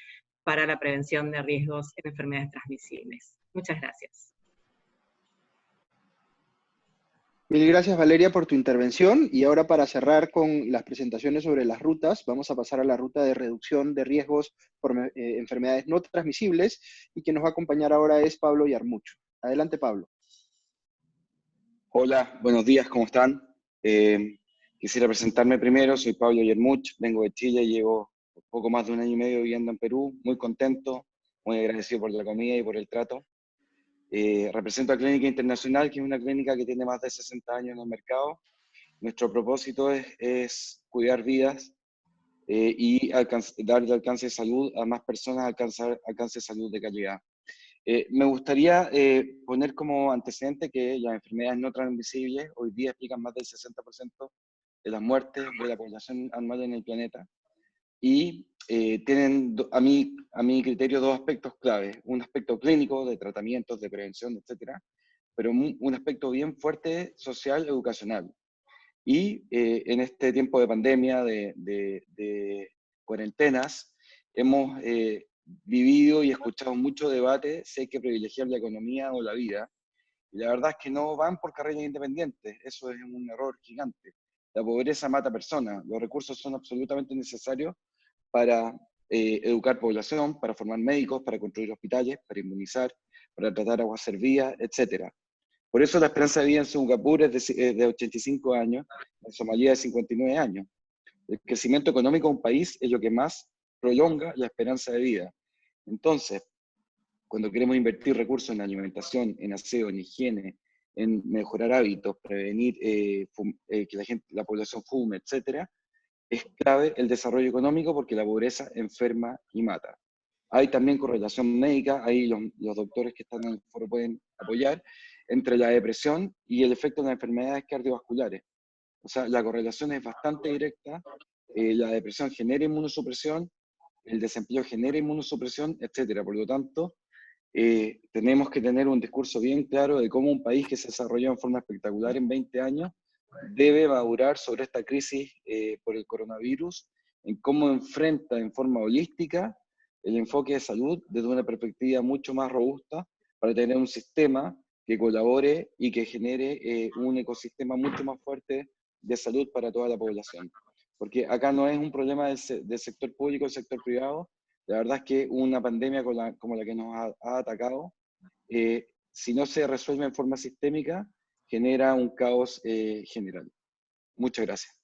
Speaker 10: para la prevención de riesgos en enfermedades transmisibles. Muchas gracias.
Speaker 5: Mil gracias, Valeria, por tu intervención. Y ahora, para cerrar con las presentaciones sobre las rutas, vamos a pasar a la ruta de reducción de riesgos por enfermedades no transmisibles, y quien nos va a acompañar ahora es Pablo Yarmucho. Adelante, Pablo.
Speaker 11: Hola, buenos días, ¿cómo están? Quisiera presentarme primero, soy Pablo Yarmuch, vengo de Chile, llevo poco más de 1 año y medio viviendo en Perú, muy contento, muy agradecido por la comida y por el trato. Represento a Clínica Internacional, que es una clínica que tiene más de 60 años en el mercado. Nuestro propósito es cuidar vidas y darle alcance de salud a más personas, alcance de salud de calidad. Me gustaría poner como antecedente que las enfermedades no transmisibles hoy día explican más del 60% de las muertes de la población anual en el planeta. Y tienen, a mi criterio, 2 aspectos claves. Un aspecto clínico, de tratamientos, de prevención, etcétera, pero un aspecto bien fuerte social, educacional. Y en este tiempo de pandemia, de cuarentenas, hemos vivido y escuchado mucho debate si hay que privilegiar la economía o la vida. Y la verdad es que no van por carreras independientes. Eso es un error gigante. La pobreza mata personas. Los recursos son absolutamente necesarios para educar población, para formar médicos, para construir hospitales, para inmunizar, para tratar aguas servidas, etc. Por eso la esperanza de vida en Singapur es de 85 años, en Somalia de 59 años. El crecimiento económico de un país es lo que más prolonga la esperanza de vida. Entonces, cuando queremos invertir recursos en alimentación, en aseo, en higiene, en mejorar hábitos, prevenir que la población fume, etc., es clave el desarrollo económico, porque la pobreza enferma y mata. Hay también correlación médica, ahí los doctores que están en el foro pueden apoyar, entre la depresión y el efecto de las enfermedades cardiovasculares. O sea, la correlación es bastante directa. La depresión genera inmunosupresión, el desempleo genera inmunosupresión, etc. Por lo tanto, tenemos que tener un discurso bien claro de cómo un país que se desarrolló en forma espectacular en 20 años debe madurar sobre esta crisis por el coronavirus, en cómo enfrenta en forma holística el enfoque de salud desde una perspectiva mucho más robusta, para tener un sistema que colabore y que genere un ecosistema mucho más fuerte de salud para toda la población. Porque acá no es un problema del sector público o del sector privado. La verdad es que una pandemia como la que nos ha atacado, si no se resuelve en forma sistémica, genera un caos general. Muchas gracias.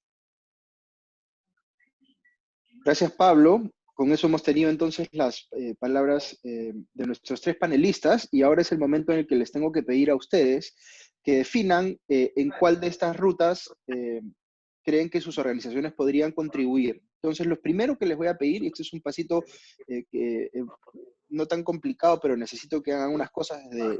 Speaker 5: Gracias, Pablo. Con eso hemos tenido entonces las palabras de nuestros 3 panelistas, y ahora es el momento en el que les tengo que pedir a ustedes que definan en cuál de estas rutas creen que sus organizaciones podrían contribuir. Entonces, lo primero que les voy a pedir, y este es un pasito no tan complicado, pero necesito que hagan unas cosas desde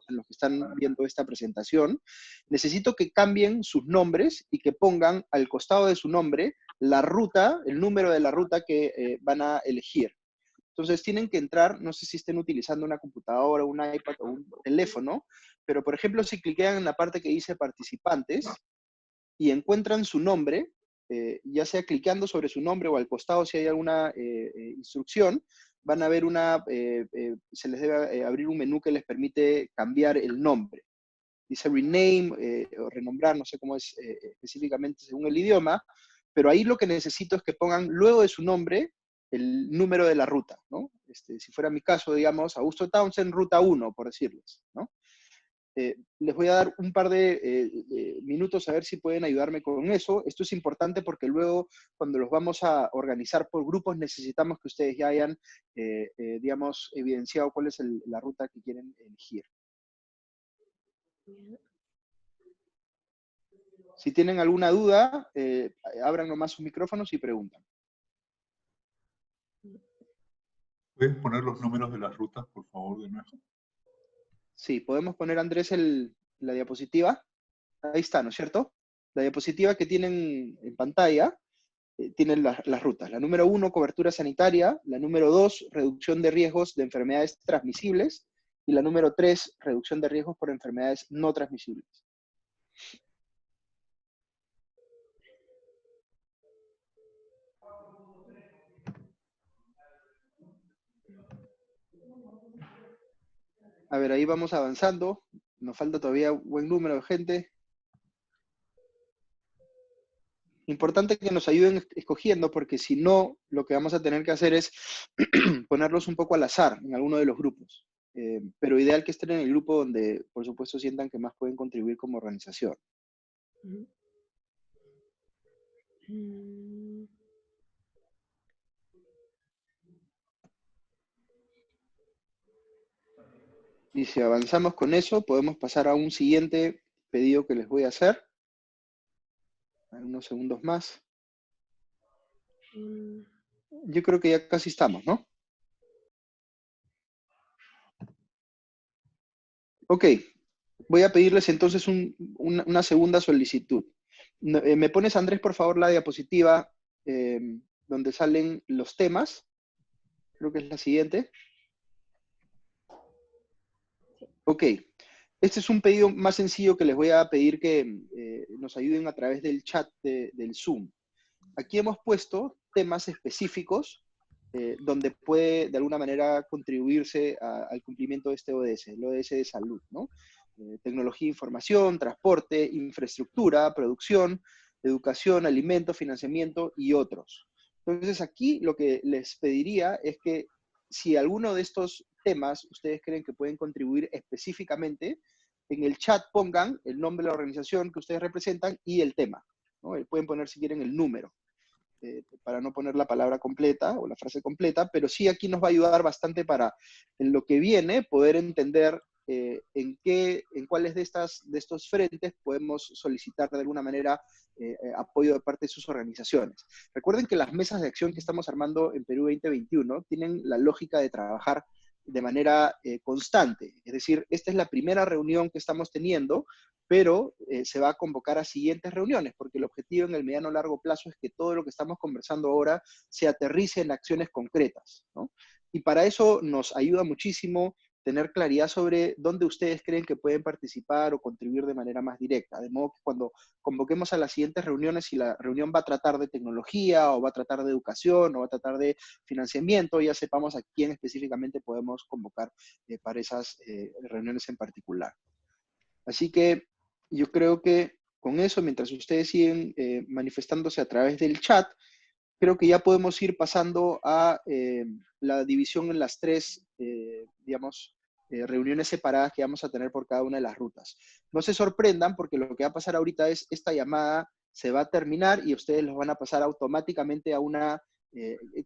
Speaker 5: los que están viendo esta presentación. Necesito que cambien sus nombres y que pongan al costado de su nombre la ruta, el número de la ruta que van a elegir. Entonces tienen que entrar, no sé si estén utilizando una computadora, un iPad o un teléfono, pero por ejemplo, si cliquean en la parte que dice participantes y encuentran su nombre, ya sea cliqueando sobre su nombre o al costado si hay alguna instrucción, van a ver se les debe abrir un menú que les permite cambiar el nombre. Dice rename o renombrar, no sé cómo es específicamente según el idioma, pero ahí lo que necesito es que pongan luego de su nombre el número de la ruta, ¿no? Si fuera mi caso, digamos, Augusto Townsend, ruta 1, por decirles, ¿no? Les voy a dar un par de minutos a ver si pueden ayudarme con eso. Esto es importante porque luego, cuando los vamos a organizar por grupos, necesitamos que ustedes ya hayan, digamos, evidenciado cuál es la ruta que quieren elegir. Si tienen alguna duda, abran nomás sus micrófonos y preguntan.
Speaker 12: ¿Puedes poner los números de las rutas, por favor, de nuevo?
Speaker 5: Sí, podemos poner, Andrés, la diapositiva. Ahí está, ¿no es cierto? La diapositiva que tienen en pantalla tiene las rutas. La número 1, cobertura sanitaria. La número 2, reducción de riesgos de enfermedades transmisibles. Y la número 3, reducción de riesgos por enfermedades no transmisibles. A ver, ahí vamos avanzando. Nos falta todavía un buen número de gente. Importante que nos ayuden escogiendo, porque si no, lo que vamos a tener que hacer es ponerlos un poco al azar en alguno de los grupos. Pero ideal que estén en el grupo donde, por supuesto, sientan que más pueden contribuir como organización. Y si avanzamos con eso, podemos pasar a un siguiente pedido que les voy a hacer. Unos segundos más. Yo creo que ya casi estamos, ¿no? Ok, voy a pedirles entonces una segunda solicitud. ¿Me pones, Andrés, por favor, la diapositiva donde salen los temas? Creo que es la siguiente. Ok, este es un pedido más sencillo que les voy a pedir que nos ayuden a través del chat del Zoom. Aquí hemos puesto temas específicos donde puede de alguna manera contribuirse al cumplimiento de este ODS, el ODS de salud, ¿no? Tecnología, información, transporte, infraestructura, producción, educación, alimento, financiamiento y otros. Entonces aquí lo que les pediría es que si alguno de estos temas ustedes creen que pueden contribuir específicamente, en el chat pongan el nombre de la organización que ustedes representan y el tema, ¿no? Pueden poner si quieren el número. Para no poner la palabra completa o la frase completa, pero sí aquí nos va a ayudar bastante para en lo que viene poder entender en cuáles de estos frentes podemos solicitar de alguna manera apoyo de parte de sus organizaciones. Recuerden que las mesas de acción que estamos armando en Perú 2021 tienen la lógica de trabajar de manera constante. Es decir, esta es la primera reunión que estamos teniendo, pero se va a convocar a siguientes reuniones, porque el objetivo en el mediano o largo plazo es que todo lo que estamos conversando ahora se aterrice en acciones concretas, ¿no? Y para eso nos ayuda muchísimo tener claridad sobre dónde ustedes creen que pueden participar o contribuir de manera más directa. De modo que cuando convoquemos a las siguientes reuniones, si la reunión va a tratar de tecnología, o va a tratar de educación, o va a tratar de financiamiento, ya sepamos a quién específicamente podemos convocar para esas reuniones en particular. Así que yo creo que con eso, mientras ustedes siguen manifestándose a través del chat, creo que ya podemos ir pasando a la división en las tres, reuniones separadas que vamos a tener por cada una de las rutas. No se sorprendan porque lo que va a pasar ahorita es esta llamada se va a terminar y ustedes los van a pasar automáticamente a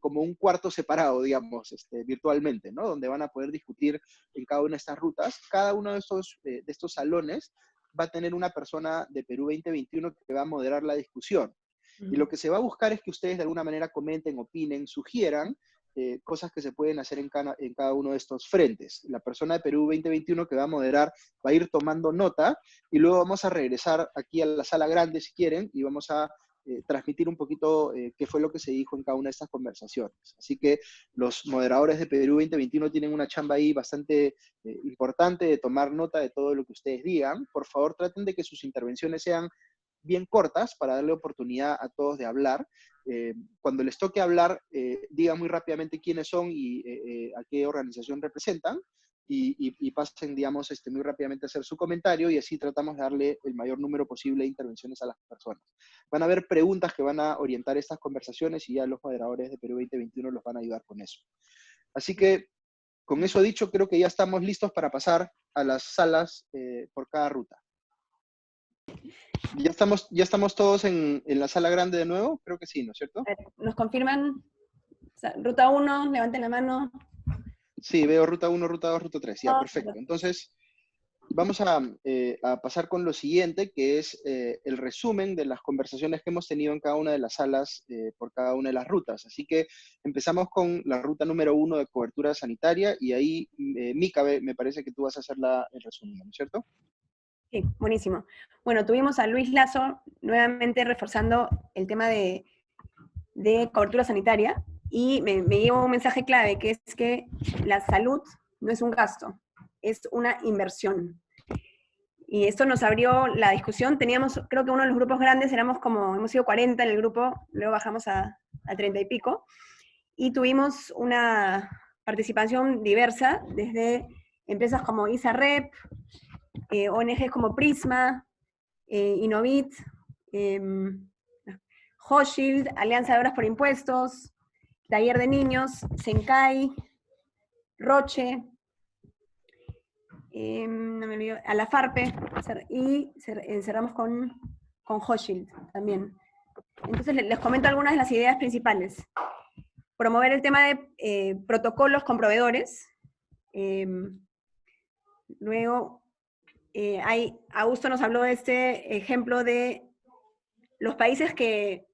Speaker 5: como un cuarto separado, digamos, virtualmente, ¿no? Donde van a poder discutir en cada una de estas rutas. Cada uno de estos salones va a tener una persona de Perú 2021 que va a moderar la discusión. Y lo que se va a buscar es que ustedes de alguna manera comenten, opinen, sugieran cosas que se pueden hacer en cada uno de estos frentes. La persona de Perú 2021 que va a moderar va a ir tomando nota y luego vamos a regresar aquí a la sala grande si quieren y vamos a transmitir un poquito qué fue lo que se dijo en cada una de estas conversaciones. Así que los moderadores de Perú 2021 tienen una chamba ahí bastante importante de tomar nota de todo lo que ustedes digan. Por favor, traten de que sus intervenciones sean bien cortas para darle oportunidad a todos de hablar. Cuando les toque hablar, digan muy rápidamente quiénes son y a qué organización representan y pasen, digamos, muy rápidamente a hacer su comentario y así tratamos de darle el mayor número posible de intervenciones a las personas. Van a haber preguntas que van a orientar estas conversaciones y ya los moderadores de Perú 2021 los van a ayudar con eso. Así que, con eso dicho, creo que ya estamos listos para pasar a las salas por cada ruta. ¿Ya estamos todos en la sala grande de nuevo? Creo que sí, ¿no es cierto?
Speaker 1: ¿Nos confirman? O sea, ruta 1, levanten la mano.
Speaker 5: Sí, veo ruta 1, ruta 2, ruta 3. Ya, perfecto. Entonces, vamos a pasar con lo siguiente, que es el resumen de las conversaciones que hemos tenido en cada una de las salas por cada una de las rutas. Así que empezamos con la ruta número 1 de cobertura sanitaria y ahí, Mica, me parece que tú vas a hacer el resumen, ¿no es cierto?
Speaker 1: Sí, buenísimo. Bueno, tuvimos a Luis Lazo nuevamente reforzando el tema de cobertura sanitaria y me llevo un mensaje clave, que es que la salud no es un gasto, es una inversión. Y esto nos abrió la discusión. Teníamos, creo que uno de los grupos grandes, hemos sido 40 en el grupo, luego bajamos a 30 y pico, y tuvimos una participación diversa, desde empresas como ISAREP, ONGs como Prisma, Innovit, Hochschild, Alianza de Obras por Impuestos, Taller de Niños, Sencay, Roche, no me olvido, a la Farpe, y cerramos con Hochschild también. Entonces les comento algunas de las ideas principales. Promover el tema de protocolos con proveedores. Luego, Augusto nos habló de este ejemplo de los países que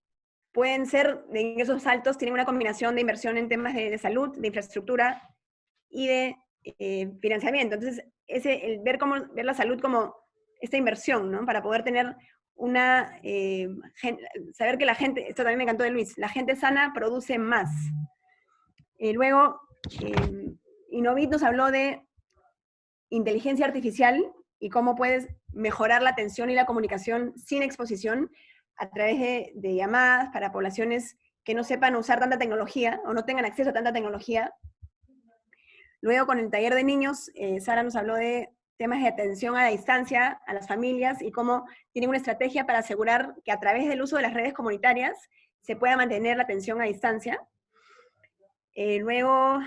Speaker 1: pueden ser de ingresos altos, tienen una combinación de inversión en temas de salud, de infraestructura y de financiamiento. Entonces, ver la salud como esta inversión, ¿no? Para poder tener saber que la gente, esto también me encantó de Luis, la gente sana produce más. Luego, Innovit nos habló de inteligencia artificial y cómo puedes mejorar la atención y la comunicación sin exposición a través de llamadas para poblaciones que no sepan usar tanta tecnología o no tengan acceso a tanta tecnología. Luego, con el taller de niños, Sara nos habló de temas de atención a la distancia a las familias y cómo tienen una estrategia para asegurar que a través del uso de las redes comunitarias se pueda mantener la atención a distancia. Luego,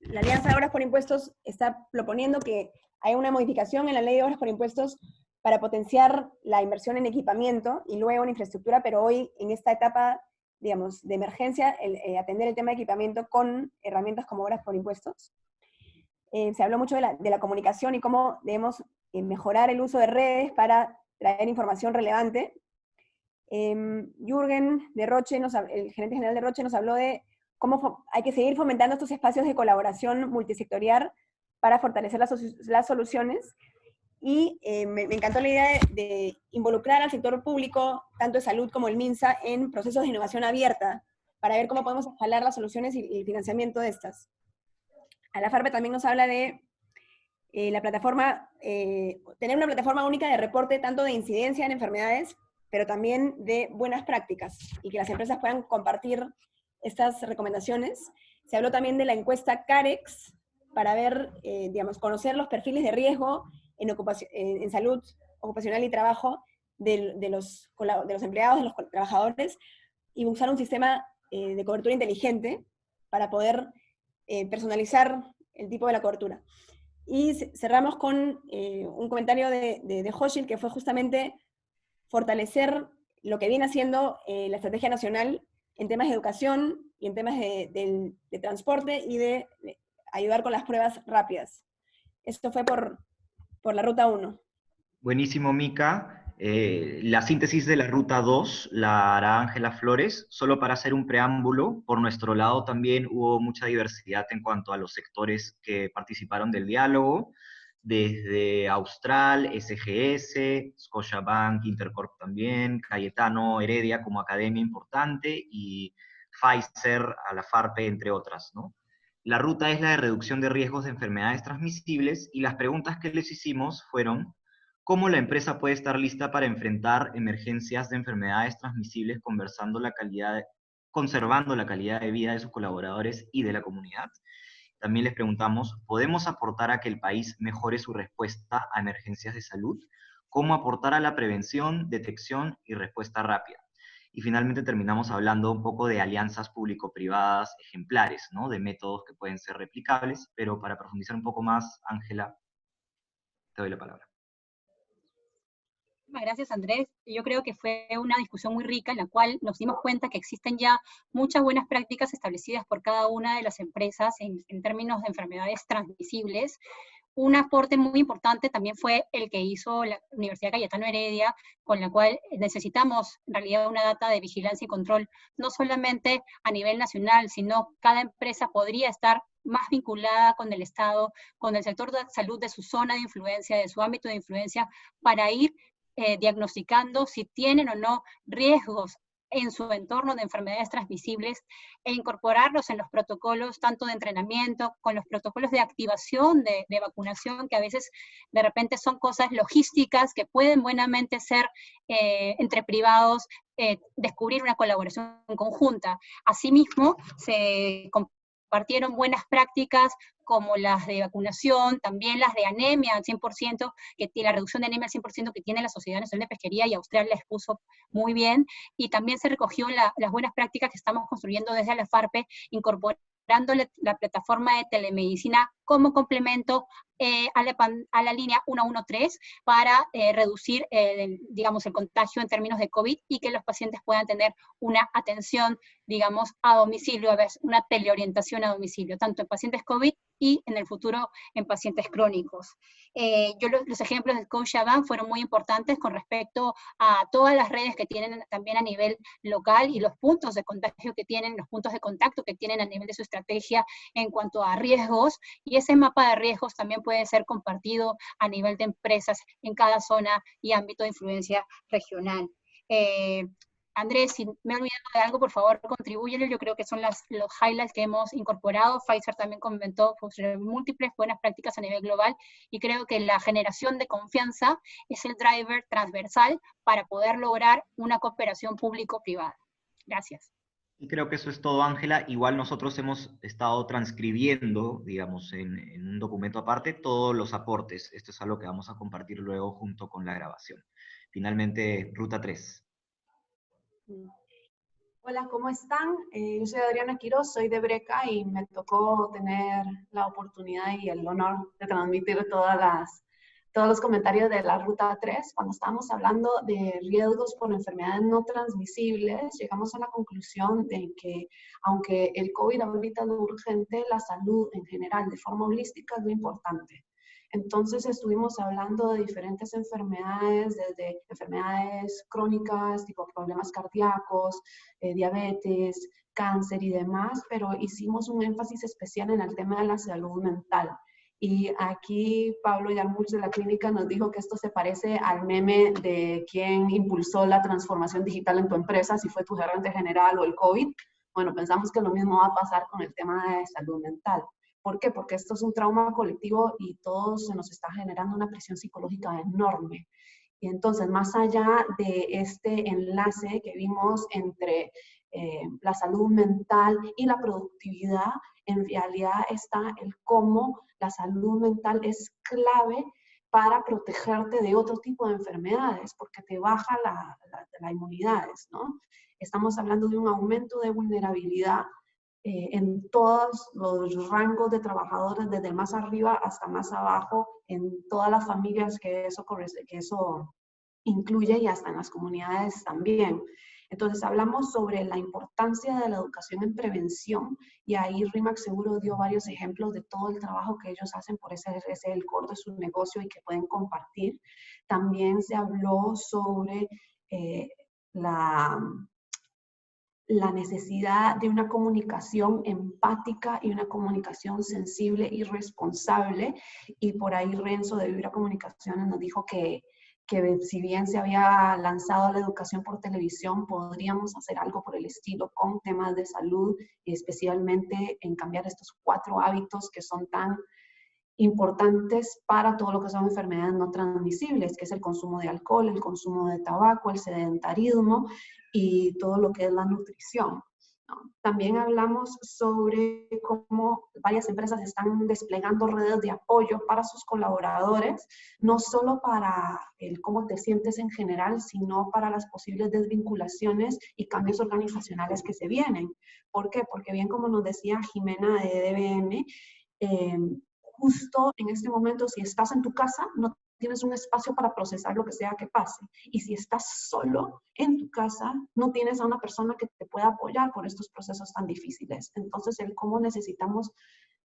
Speaker 1: la Alianza de Obras por Impuestos está proponiendo que haya una modificación en la Ley de Obras por Impuestos para potenciar la inversión en equipamiento y luego en infraestructura, pero hoy, en esta etapa, digamos, de emergencia, atender el tema de equipamiento con herramientas como Obras por Impuestos. Se habló mucho de la comunicación y cómo debemos mejorar el uso de redes para traer información relevante. Jürgen de Roche, el gerente general de Roche, nos habló de cómo hay que seguir fomentando estos espacios de colaboración multisectorial para fortalecer las soluciones. Y me encantó la idea de involucrar al sector público, tanto de salud como el MINSA, en procesos de innovación abierta, para ver cómo podemos escalar las soluciones y el financiamiento de estas. A la Farpe también nos habla de la plataforma, tener una plataforma única de reporte tanto de incidencia en enfermedades, pero también de buenas prácticas, y que las empresas puedan compartir estas recomendaciones. Se habló también de la encuesta CAREX, para ver, conocer los perfiles de riesgo en salud ocupacional y trabajo de los empleados, de los trabajadores, y usar un sistema de cobertura inteligente para poder personalizar el tipo de la cobertura. Y cerramos con un comentario de Hochschild, que fue justamente fortalecer lo que viene haciendo la Estrategia Nacional en temas de educación y en temas de transporte y de ayudar con las pruebas rápidas. Esto fue por la Ruta 1.
Speaker 13: Buenísimo, Mica. La síntesis de la Ruta 2 la hará Ángela Flores. Solo para hacer un preámbulo, por nuestro lado también hubo mucha diversidad en cuanto a los sectores que participaron del diálogo, desde Austral, SGS, Scotiabank, Intercorp también, Cayetano Heredia como academia importante, y Pfizer, a la Farpe, entre otras, ¿no? La ruta es la de reducción de riesgos de enfermedades transmisibles, y las preguntas que les hicimos fueron: ¿cómo la empresa puede estar lista para enfrentar emergencias de enfermedades transmisibles conservando la calidad de vida de sus colaboradores y de la comunidad? También les preguntamos: ¿podemos aportar a que el país mejore su respuesta a emergencias de salud? ¿Cómo aportar a la prevención, detección y respuesta rápida? Y finalmente terminamos hablando un poco de alianzas público-privadas ejemplares, ¿no? De métodos que pueden ser replicables, pero para profundizar un poco más, Ángela, te doy la palabra.
Speaker 14: Gracias, Andrés. Yo creo que fue una discusión muy rica en la cual nos dimos cuenta que existen ya muchas buenas prácticas establecidas por cada una de las empresas en términos de enfermedades transmisibles. Un aporte muy importante también fue el que hizo la Universidad Cayetano Heredia, con la cual necesitamos en realidad una data de vigilancia y control, no solamente a nivel nacional, sino cada empresa podría estar más vinculada con el Estado, con el sector de salud de su zona de influencia, de su ámbito de influencia, para ir diagnosticando si tienen o no riesgos en su entorno de enfermedades transmisibles e incorporarlos en los protocolos tanto de entrenamiento, con los protocolos de activación de vacunación, que a veces de repente son cosas logísticas que pueden buenamente ser entre privados, descubrir una colaboración conjunta. Asimismo, se compartieron buenas prácticas como las de vacunación, también las de anemia al 100%, que tiene la reducción de anemia al 100% que tiene la Sociedad Nacional de Pesquería, y Australia la expuso muy bien, y también se recogió las buenas prácticas que estamos construyendo desde la FARPE, incorporando la plataforma de telemedicina como complemento a la línea 113 para reducir, digamos, el contagio en términos de COVID y que los pacientes puedan tener una atención, digamos, a domicilio, a veces una teleorientación a domicilio, tanto en pacientes COVID y en el futuro en pacientes crónicos. Los ejemplos del Scotiabank fueron muy importantes con respecto a todas las redes que tienen también a nivel local y los puntos de contagio que tienen, los puntos de contacto que tienen a nivel de su estrategia en cuanto a riesgos, y ese mapa de riesgos también puede ser compartido a nivel de empresas en cada zona y ámbito de influencia regional. Andrés, si me he olvidado de algo, por favor, contribúyele. Yo creo que son los highlights que hemos incorporado. Pfizer también comentó sobre múltiples buenas prácticas a nivel global, y creo que la generación de confianza es el driver transversal para poder lograr una cooperación público-privada. Gracias.
Speaker 13: Y creo que eso es todo, Ángela. Igual nosotros hemos estado transcribiendo, digamos, en un documento aparte, todos los aportes. Esto es algo que vamos a compartir luego junto con la grabación. Finalmente, Ruta 3.
Speaker 15: Hola, ¿cómo están? Yo soy Adriana Quiroz, soy de Breca y me tocó tener la oportunidad y el honor de transmitir todos los comentarios de la Ruta 3. Cuando estábamos hablando de riesgos por enfermedades no transmisibles, llegamos a la conclusión de que aunque el COVID ahorita es lo urgente, la salud en general, de forma holística, es lo importante. Entonces estuvimos hablando de diferentes enfermedades, desde enfermedades crónicas, tipo problemas cardíacos, diabetes, cáncer y demás, pero hicimos un énfasis especial en el tema de la salud mental. Y aquí Pablo Yarmuch de la clínica nos dijo que esto se parece al meme de quién impulsó la transformación digital en tu empresa, si fue tu gerente general o el COVID. Bueno, pensamos que lo mismo va a pasar con el tema de salud mental. ¿Por qué? Porque esto es un trauma colectivo y todos se nos está generando una presión psicológica enorme. Y entonces, más allá de este enlace que vimos entre la salud mental y la productividad, en realidad está el cómo la salud mental es clave para protegerte de otro tipo de enfermedades, porque te baja la inmunidad, ¿no? Estamos hablando de un aumento de vulnerabilidad en todos los rangos de trabajadores, desde más arriba hasta más abajo, en todas las familias que eso incluye y hasta en las comunidades también. Entonces hablamos sobre la importancia de la educación en prevención, y ahí RIMAC seguro dio varios ejemplos de todo el trabajo que ellos hacen por ese el core de su negocio y que pueden compartir. También se habló sobre la necesidad de una comunicación empática y una comunicación sensible y responsable, y por ahí Renzo de Vibra Comunicaciones nos dijo que si bien se había lanzado la educación por televisión, podríamos hacer algo por el estilo con temas de salud, especialmente en cambiar estos 4 hábitos que son tan importantes para todo lo que son enfermedades no transmisibles, que es el consumo de alcohol, el consumo de tabaco, el sedentarismo y todo lo que es la nutrición, ¿no? También hablamos sobre cómo varias empresas están desplegando redes de apoyo para sus colaboradores, no solo para el cómo te sientes en general, sino para las posibles desvinculaciones y cambios organizacionales que se vienen. ¿Por qué? Porque bien como nos decía Jimena de DBM, justo en este momento, si estás en tu casa, no tienes un espacio para procesar lo que sea que pase. Y si estás solo en tu casa, no tienes a una persona que te pueda apoyar por estos procesos tan difíciles. Entonces, el cómo necesitamos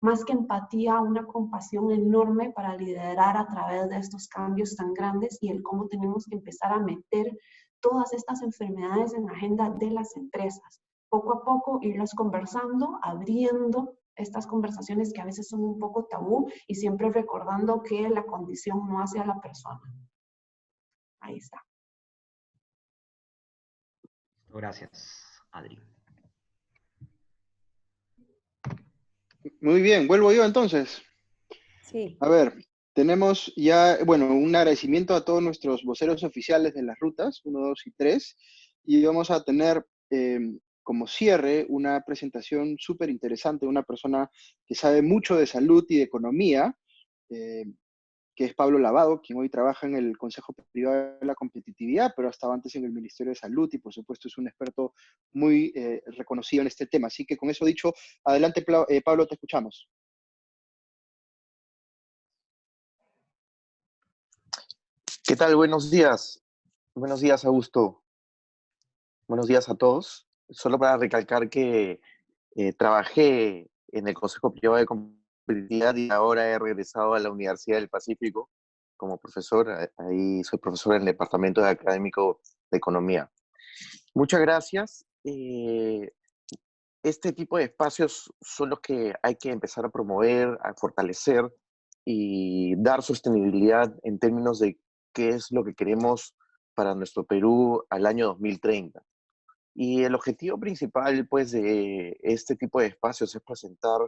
Speaker 15: más que empatía, una compasión enorme para liderar a través de estos cambios tan grandes, y el cómo tenemos que empezar a meter todas estas enfermedades en la agenda de las empresas. Poco a poco irlas conversando, abriendo estas conversaciones que a veces son un poco tabú, y siempre recordando que la condición no hace a la persona. Ahí está.
Speaker 13: Gracias, Adri.
Speaker 5: Muy bien, vuelvo yo entonces.
Speaker 1: Sí.
Speaker 5: A ver, tenemos ya, bueno, un agradecimiento a todos nuestros voceros oficiales de las rutas, 1, 2 y 3, y vamos a tener como cierre una presentación súper interesante de una persona que sabe mucho de salud y de economía, que es Pablo Lavado, quien hoy trabaja en el Consejo Privado de la Competitividad, pero estaba antes en el Ministerio de Salud y por supuesto es un experto muy reconocido en este tema. Así que con eso dicho, adelante Pablo, te escuchamos.
Speaker 16: ¿Qué tal? Buenos días. Buenos días, Augusto. Buenos días a todos. Solo para recalcar que trabajé en el Consejo Privado de Competitividad y ahora he regresado a la Universidad del Pacífico como profesor. Ahí soy profesor en el Departamento de Académico de Economía. Muchas gracias. Este tipo de espacios son los que hay que empezar a promover, a fortalecer y dar sostenibilidad en términos de qué es lo que queremos para nuestro Perú al año 2030. Y el objetivo principal, pues, de este tipo de espacios es presentar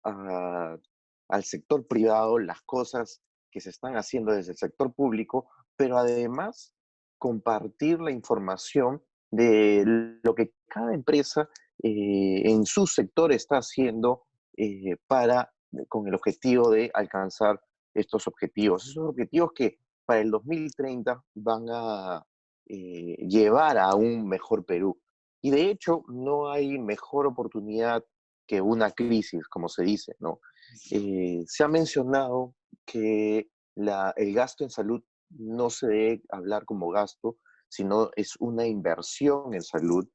Speaker 16: al sector privado las cosas que se están haciendo desde el sector público, pero además compartir la información de lo que cada empresa en su sector está haciendo con el objetivo de alcanzar estos objetivos. Esos objetivos que para el 2030 van a llevar a un mejor Perú. Y de hecho, no hay mejor oportunidad que una crisis, como se dice, ¿no? Se ha mencionado que el gasto en salud no se debe hablar como gasto, sino es una inversión en salud.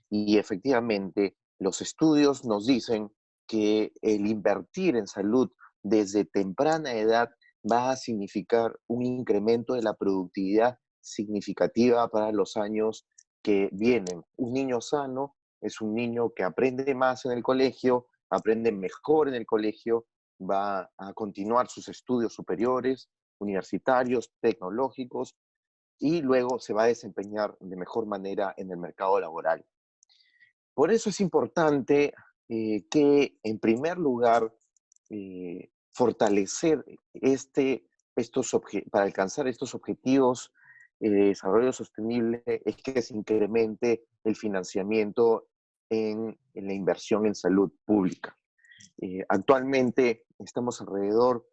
Speaker 16: Y efectivamente, los estudios nos dicen que el invertir en salud desde temprana edad va a significar un incremento de la productividad significativa para los años que vienen. Un niño sano es un niño que aprende más en el colegio, aprende mejor en el colegio, va a continuar sus estudios superiores, universitarios, tecnológicos, y luego se va a desempeñar de mejor manera en el mercado laboral. Por eso es importante que, en primer lugar, fortalecer para alcanzar estos objetivos de desarrollo sostenible es que se incremente el financiamiento en la inversión en salud pública. Actualmente estamos alrededor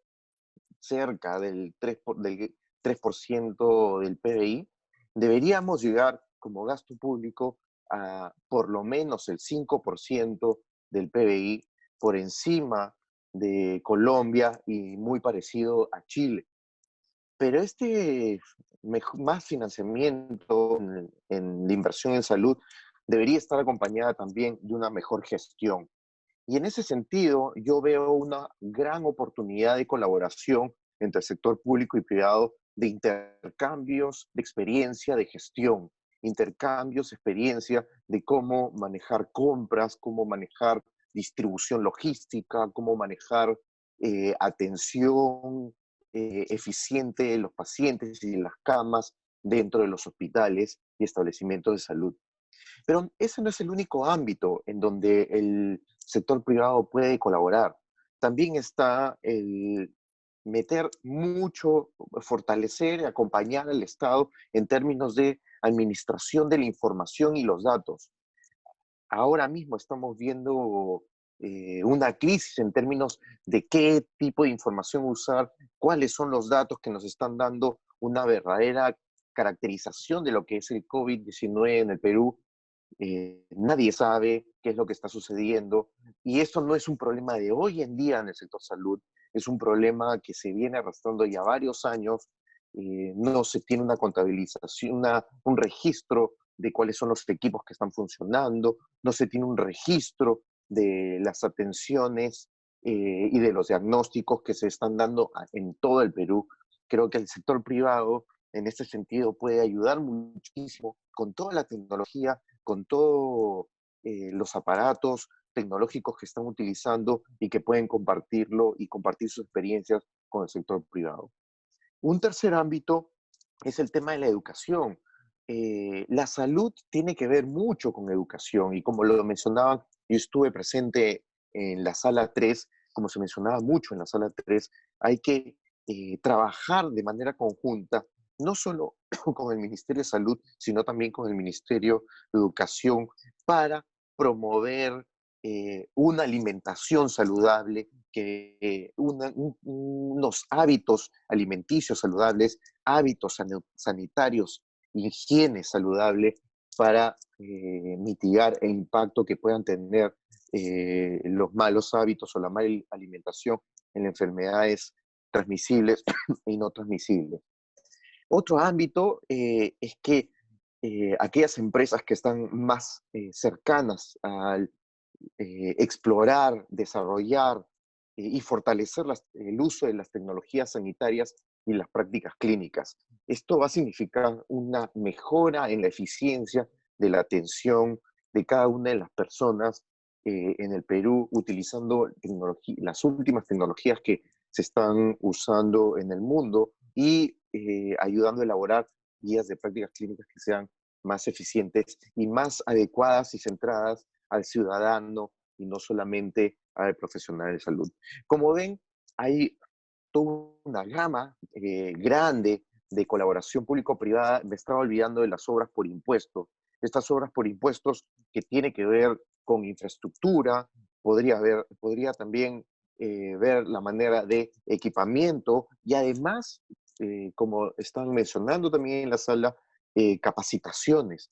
Speaker 16: cerca del 3% del PBI. Deberíamos llegar como gasto público a por lo menos el 5% del PBI, por encima de Colombia y muy parecido a Chile. Pero más financiamiento en la inversión en salud debería estar acompañada también de una mejor gestión. Y en ese sentido, yo veo una gran oportunidad de colaboración entre el sector público y privado, de intercambios de experiencia de gestión, intercambios de experiencia de cómo manejar compras, cómo manejar distribución logística, cómo manejar atención eficiente de los pacientes y de las camas dentro de los hospitales y establecimientos de salud. Pero ese no es el único ámbito en donde el sector privado puede colaborar. También está el meter mucho, fortalecer y acompañar al Estado en términos de administración de la información y los datos. Ahora mismo estamos viendo una crisis en términos de qué tipo de información usar, cuáles son los datos que nos están dando una verdadera caracterización de lo que es el COVID-19 en el Perú. Nadie sabe qué es lo que está sucediendo y esto no es un problema de hoy en día en el sector salud, es un problema que se viene arrastrando ya varios años. No se tiene una contabilización, un registro de cuáles son los equipos que están funcionando, no se tiene un registro de las atenciones y de los diagnósticos que se están dando en todo el Perú. Creo que el sector privado en este sentido puede ayudar muchísimo con toda la tecnología, con todos los aparatos tecnológicos que están utilizando y que pueden compartirlo y compartir sus experiencias con el sector privado. Un tercer ámbito es el tema de la educación. La salud tiene que ver mucho con educación y como lo mencionaban, yo estuve presente en la sala 3, como se mencionaba mucho en la sala 3, hay que trabajar de manera conjunta, no solo con el Ministerio de Salud, sino también con el Ministerio de Educación, para promover una alimentación saludable, unos hábitos alimenticios saludables, hábitos sanitarios, higiene saludable para mitigar el impacto que puedan tener los malos hábitos o la mala alimentación en enfermedades transmisibles y no transmisibles. Otro ámbito es que aquellas empresas que están más cercanas al explorar, desarrollar y fortalecer el uso de las tecnologías sanitarias y las prácticas clínicas. Esto va a significar una mejora en la eficiencia de la atención de cada una de las personas en el Perú, utilizando las últimas tecnologías que se están usando en el mundo y ayudando a elaborar guías de prácticas clínicas que sean más eficientes y más adecuadas y centradas al ciudadano y no solamente al profesional de salud. Como ven, hay toda una gama grande de colaboración público-privada. Me estaba olvidando de las obras por impuestos. Estas obras por impuestos que tienen que ver con infraestructura, podría también ver la manera de equipamiento y además, como están mencionando también en la sala, capacitaciones.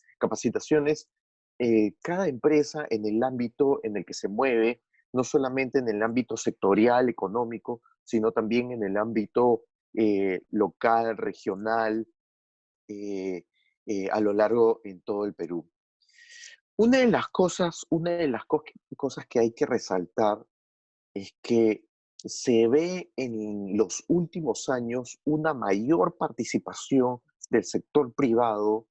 Speaker 16: Cada empresa en el ámbito en el que se mueve, no solamente en el ámbito sectorial, económico, sino también en el ámbito local, regional, a lo largo en todo el Perú. Una de las cosas que hay que resaltar es que se ve en los últimos años una mayor participación del sector privado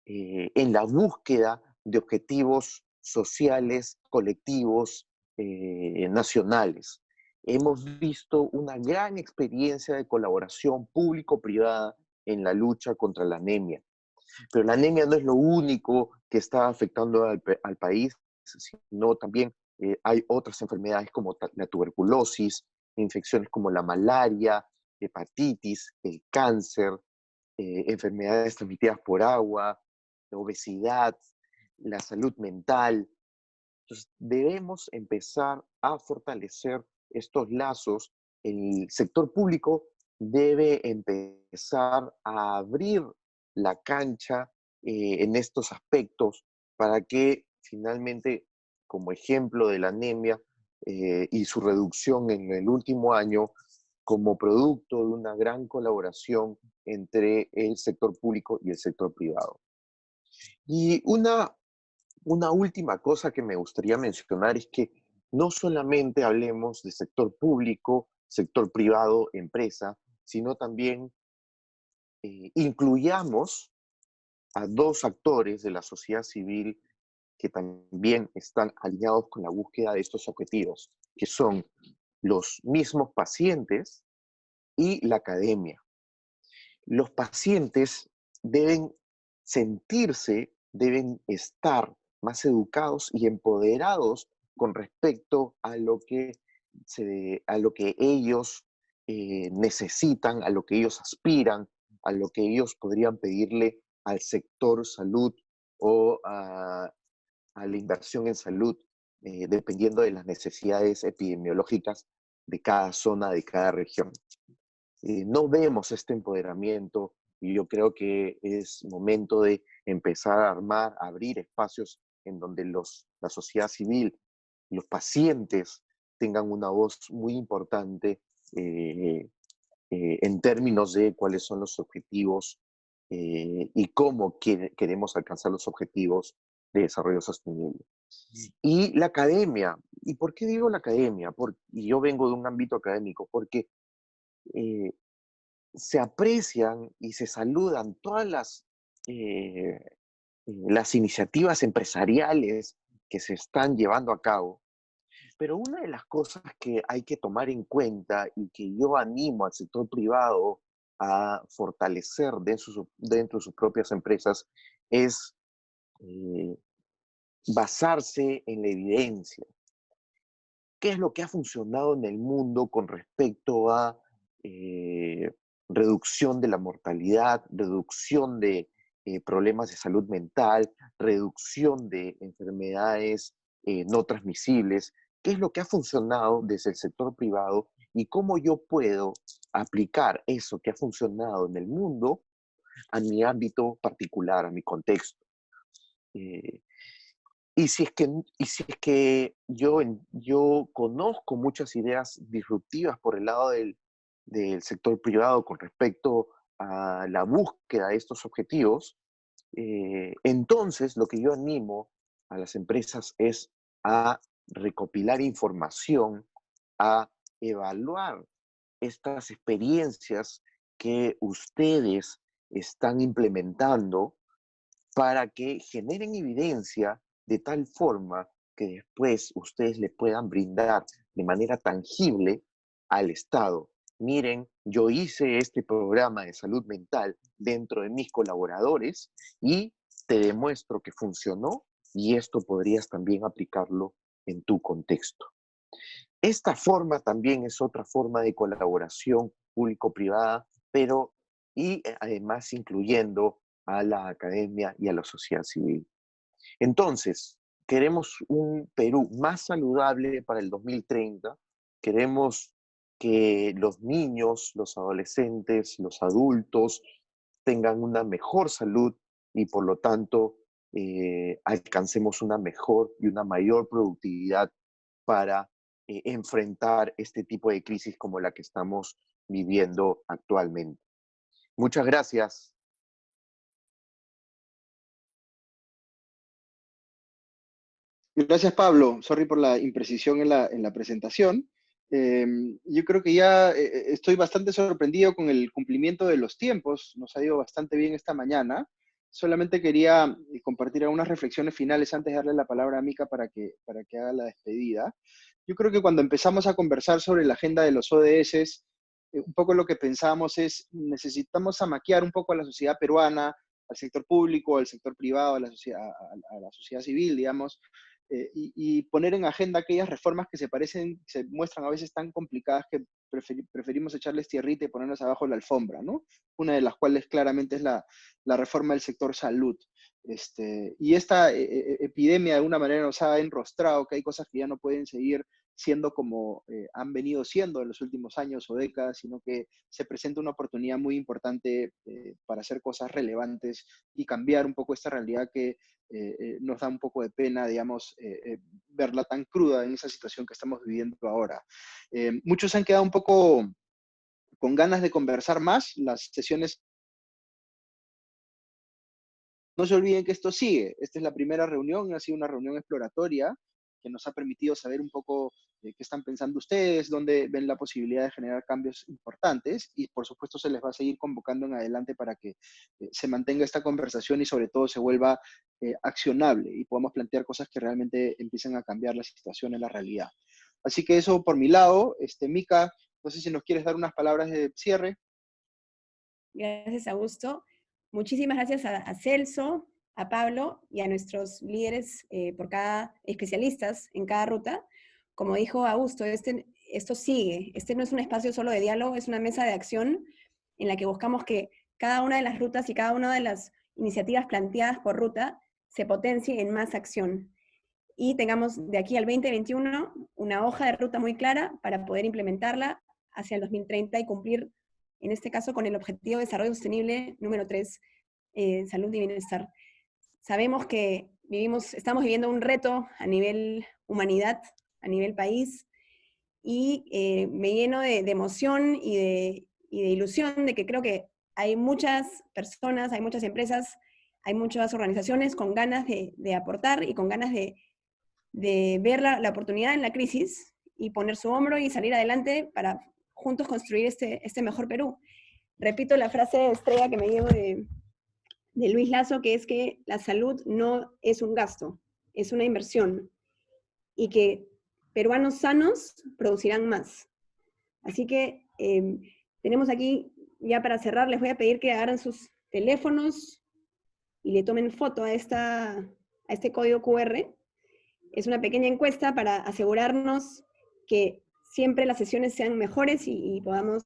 Speaker 16: en la búsqueda de objetivos sociales, colectivos, nacionales. Hemos visto una gran experiencia de colaboración público-privada en la lucha contra la anemia. Pero la anemia no es lo único que está afectando al país, sino también hay otras enfermedades como la tuberculosis, infecciones como la malaria, hepatitis, el cáncer, enfermedades transmitidas por agua, la obesidad, la salud mental. Entonces, debemos empezar a fortalecer estos lazos. El sector público debe empezar a abrir la cancha en estos aspectos para que finalmente, como ejemplo de la anemia y su reducción en el último año, como producto de una gran colaboración entre el sector público y el sector privado. Y una última cosa que me gustaría mencionar es que no solamente hablemos de sector público, sector privado, empresa, sino también incluyamos a dos actores de la sociedad civil que también están alineados con la búsqueda de estos objetivos, que son los mismos pacientes y la academia. Los pacientes deben sentirse, deben estar más educados y empoderados con respecto a lo que ellos necesitan, a lo que ellos aspiran, a lo que ellos podrían pedirle al sector salud o a la inversión en salud, dependiendo de las necesidades epidemiológicas de cada zona, de cada región. No vemos este empoderamiento y yo creo que es momento de empezar a armar, a abrir espacios en donde la sociedad civil, los pacientes tengan una voz muy importante en términos de cuáles son los objetivos y cómo queremos alcanzar los objetivos de desarrollo sostenible. Y la academia, ¿y por qué digo la academia? Y yo vengo de un ámbito académico, porque se aprecian y se saludan todas las iniciativas empresariales que se están llevando a cabo, pero una de las cosas que hay que tomar en cuenta y que yo animo al sector privado a fortalecer dentro de sus propias empresas es basarse en la evidencia. ¿Qué es lo que ha funcionado en el mundo con respecto a reducción de la mortalidad, reducción de problemas de salud mental, reducción de enfermedades no transmisibles, qué es lo que ha funcionado desde el sector privado y cómo yo puedo aplicar eso que ha funcionado en el mundo a mi ámbito particular, a mi contexto. Y si es que yo conozco muchas ideas disruptivas por el lado del sector privado con respecto a la búsqueda de estos objetivos, entonces lo que yo animo a las empresas es a recopilar información, a evaluar estas experiencias que ustedes están implementando para que generen evidencia de tal forma que después ustedes le puedan brindar de manera tangible al Estado. Miren, yo hice este programa de salud mental dentro de mis colaboradores y te demuestro que funcionó y esto podrías también aplicarlo en tu contexto. Esta forma también es otra forma de colaboración público-privada, pero además incluyendo a la academia y a la sociedad civil. Entonces, queremos un Perú más saludable para el 2030, queremos que los niños, los adolescentes, los adultos tengan una mejor salud y por lo tanto alcancemos una mejor y una mayor productividad para enfrentar este tipo de crisis como la que estamos viviendo actualmente. Muchas gracias.
Speaker 5: Gracias, Pablo. Sorry por la imprecisión en la presentación. Yo creo que ya estoy bastante sorprendido con el cumplimiento de los tiempos. Nos ha ido bastante bien esta mañana. Solamente quería compartir algunas reflexiones finales antes de darle la palabra a Mika para que haga la despedida. Yo creo que cuando empezamos a conversar sobre la agenda de los ODS, un poco lo que pensamos es, necesitamos amaquear un poco a la sociedad peruana, al sector público, al sector privado, a la sociedad civil, digamos, y poner en agenda aquellas reformas que se muestran a veces tan complicadas que preferimos echarles tierrita y ponernos abajo de la alfombra, ¿no? Una de las cuales claramente es la reforma del sector salud. Y esta epidemia de alguna manera nos ha enrostrado que hay cosas que ya no pueden seguir siendo como han venido siendo en los últimos años o décadas, sino que se presenta una oportunidad muy importante para hacer cosas relevantes y cambiar un poco esta realidad que nos da un poco de pena, digamos, verla tan cruda en esa situación que estamos viviendo ahora. Muchos se han quedado un poco con ganas de conversar más. Las sesiones... No se olviden que esto sigue. Esta es la primera reunión, ha sido una reunión exploratoria que nos ha permitido saber un poco qué están pensando ustedes, dónde ven la posibilidad de generar cambios importantes y por supuesto se les va a seguir convocando en adelante para que se mantenga esta conversación y sobre todo se vuelva accionable y podamos plantear cosas que realmente empiecen a cambiar la situación en la realidad. Así que eso por mi lado. Mika, no sé si nos quieres dar unas palabras de cierre.
Speaker 1: Gracias, Augusto. Muchísimas gracias a Celso, a Pablo y a nuestros líderes especialistas en cada ruta. Como dijo Augusto, esto sigue. Este no es un espacio solo de diálogo, es una mesa de acción en la que buscamos que cada una de las rutas y cada una de las iniciativas planteadas por ruta se potencie en más acción. Y tengamos de aquí al 2021 una hoja de ruta muy clara para poder implementarla hacia el 2030 y cumplir, en este caso, con el Objetivo de Desarrollo Sostenible número 3, salud y bienestar. Sabemos que estamos viviendo un reto a nivel humanidad, a nivel país, y me lleno de emoción y de ilusión de que creo que hay muchas personas, hay muchas empresas, hay muchas organizaciones con ganas de aportar y con ganas de ver la oportunidad en la crisis y poner su hombro y salir adelante para juntos construir este mejor Perú. Repito la frase estrella que me llevo de Luis Lasso, que es que la salud no es un gasto, es una inversión, y que peruanos sanos producirán más. Así que tenemos aquí, ya para cerrar, les voy a pedir que agarren sus teléfonos y le tomen foto a este código QR. Es una pequeña encuesta para asegurarnos que siempre las sesiones sean mejores y podamos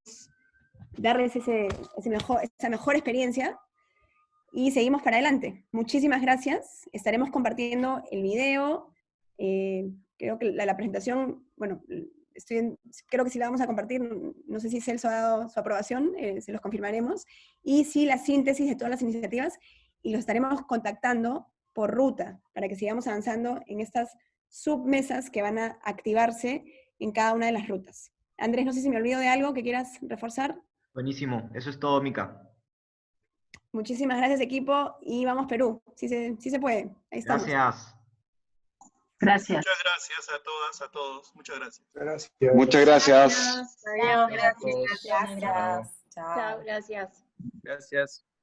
Speaker 1: darles esa mejor experiencia. y seguimos para adelante. Muchísimas gracias. Estaremos compartiendo el video. Creo que la presentación, bueno, creo que sí la vamos a compartir. No sé si Celso ha dado su aprobación, se los confirmaremos. Y sí, la síntesis de todas las iniciativas, y los estaremos contactando por ruta, para que sigamos avanzando en estas submesas que van a activarse en cada una de las rutas. Andrés, no sé si me olvido de algo que quieras reforzar.
Speaker 13: Buenísimo, eso es todo, Mica.
Speaker 1: Muchísimas gracias, equipo, y vamos Perú. Sí se puede. Ahí estamos.
Speaker 13: Gracias.
Speaker 8: Gracias.
Speaker 6: Muchas gracias a todas, a todos. Muchas gracias.
Speaker 11: Muchas gracias.
Speaker 10: Adiós, gracias.
Speaker 9: Gracias.
Speaker 10: Chao.
Speaker 9: Chao, gracias.
Speaker 2: Gracias.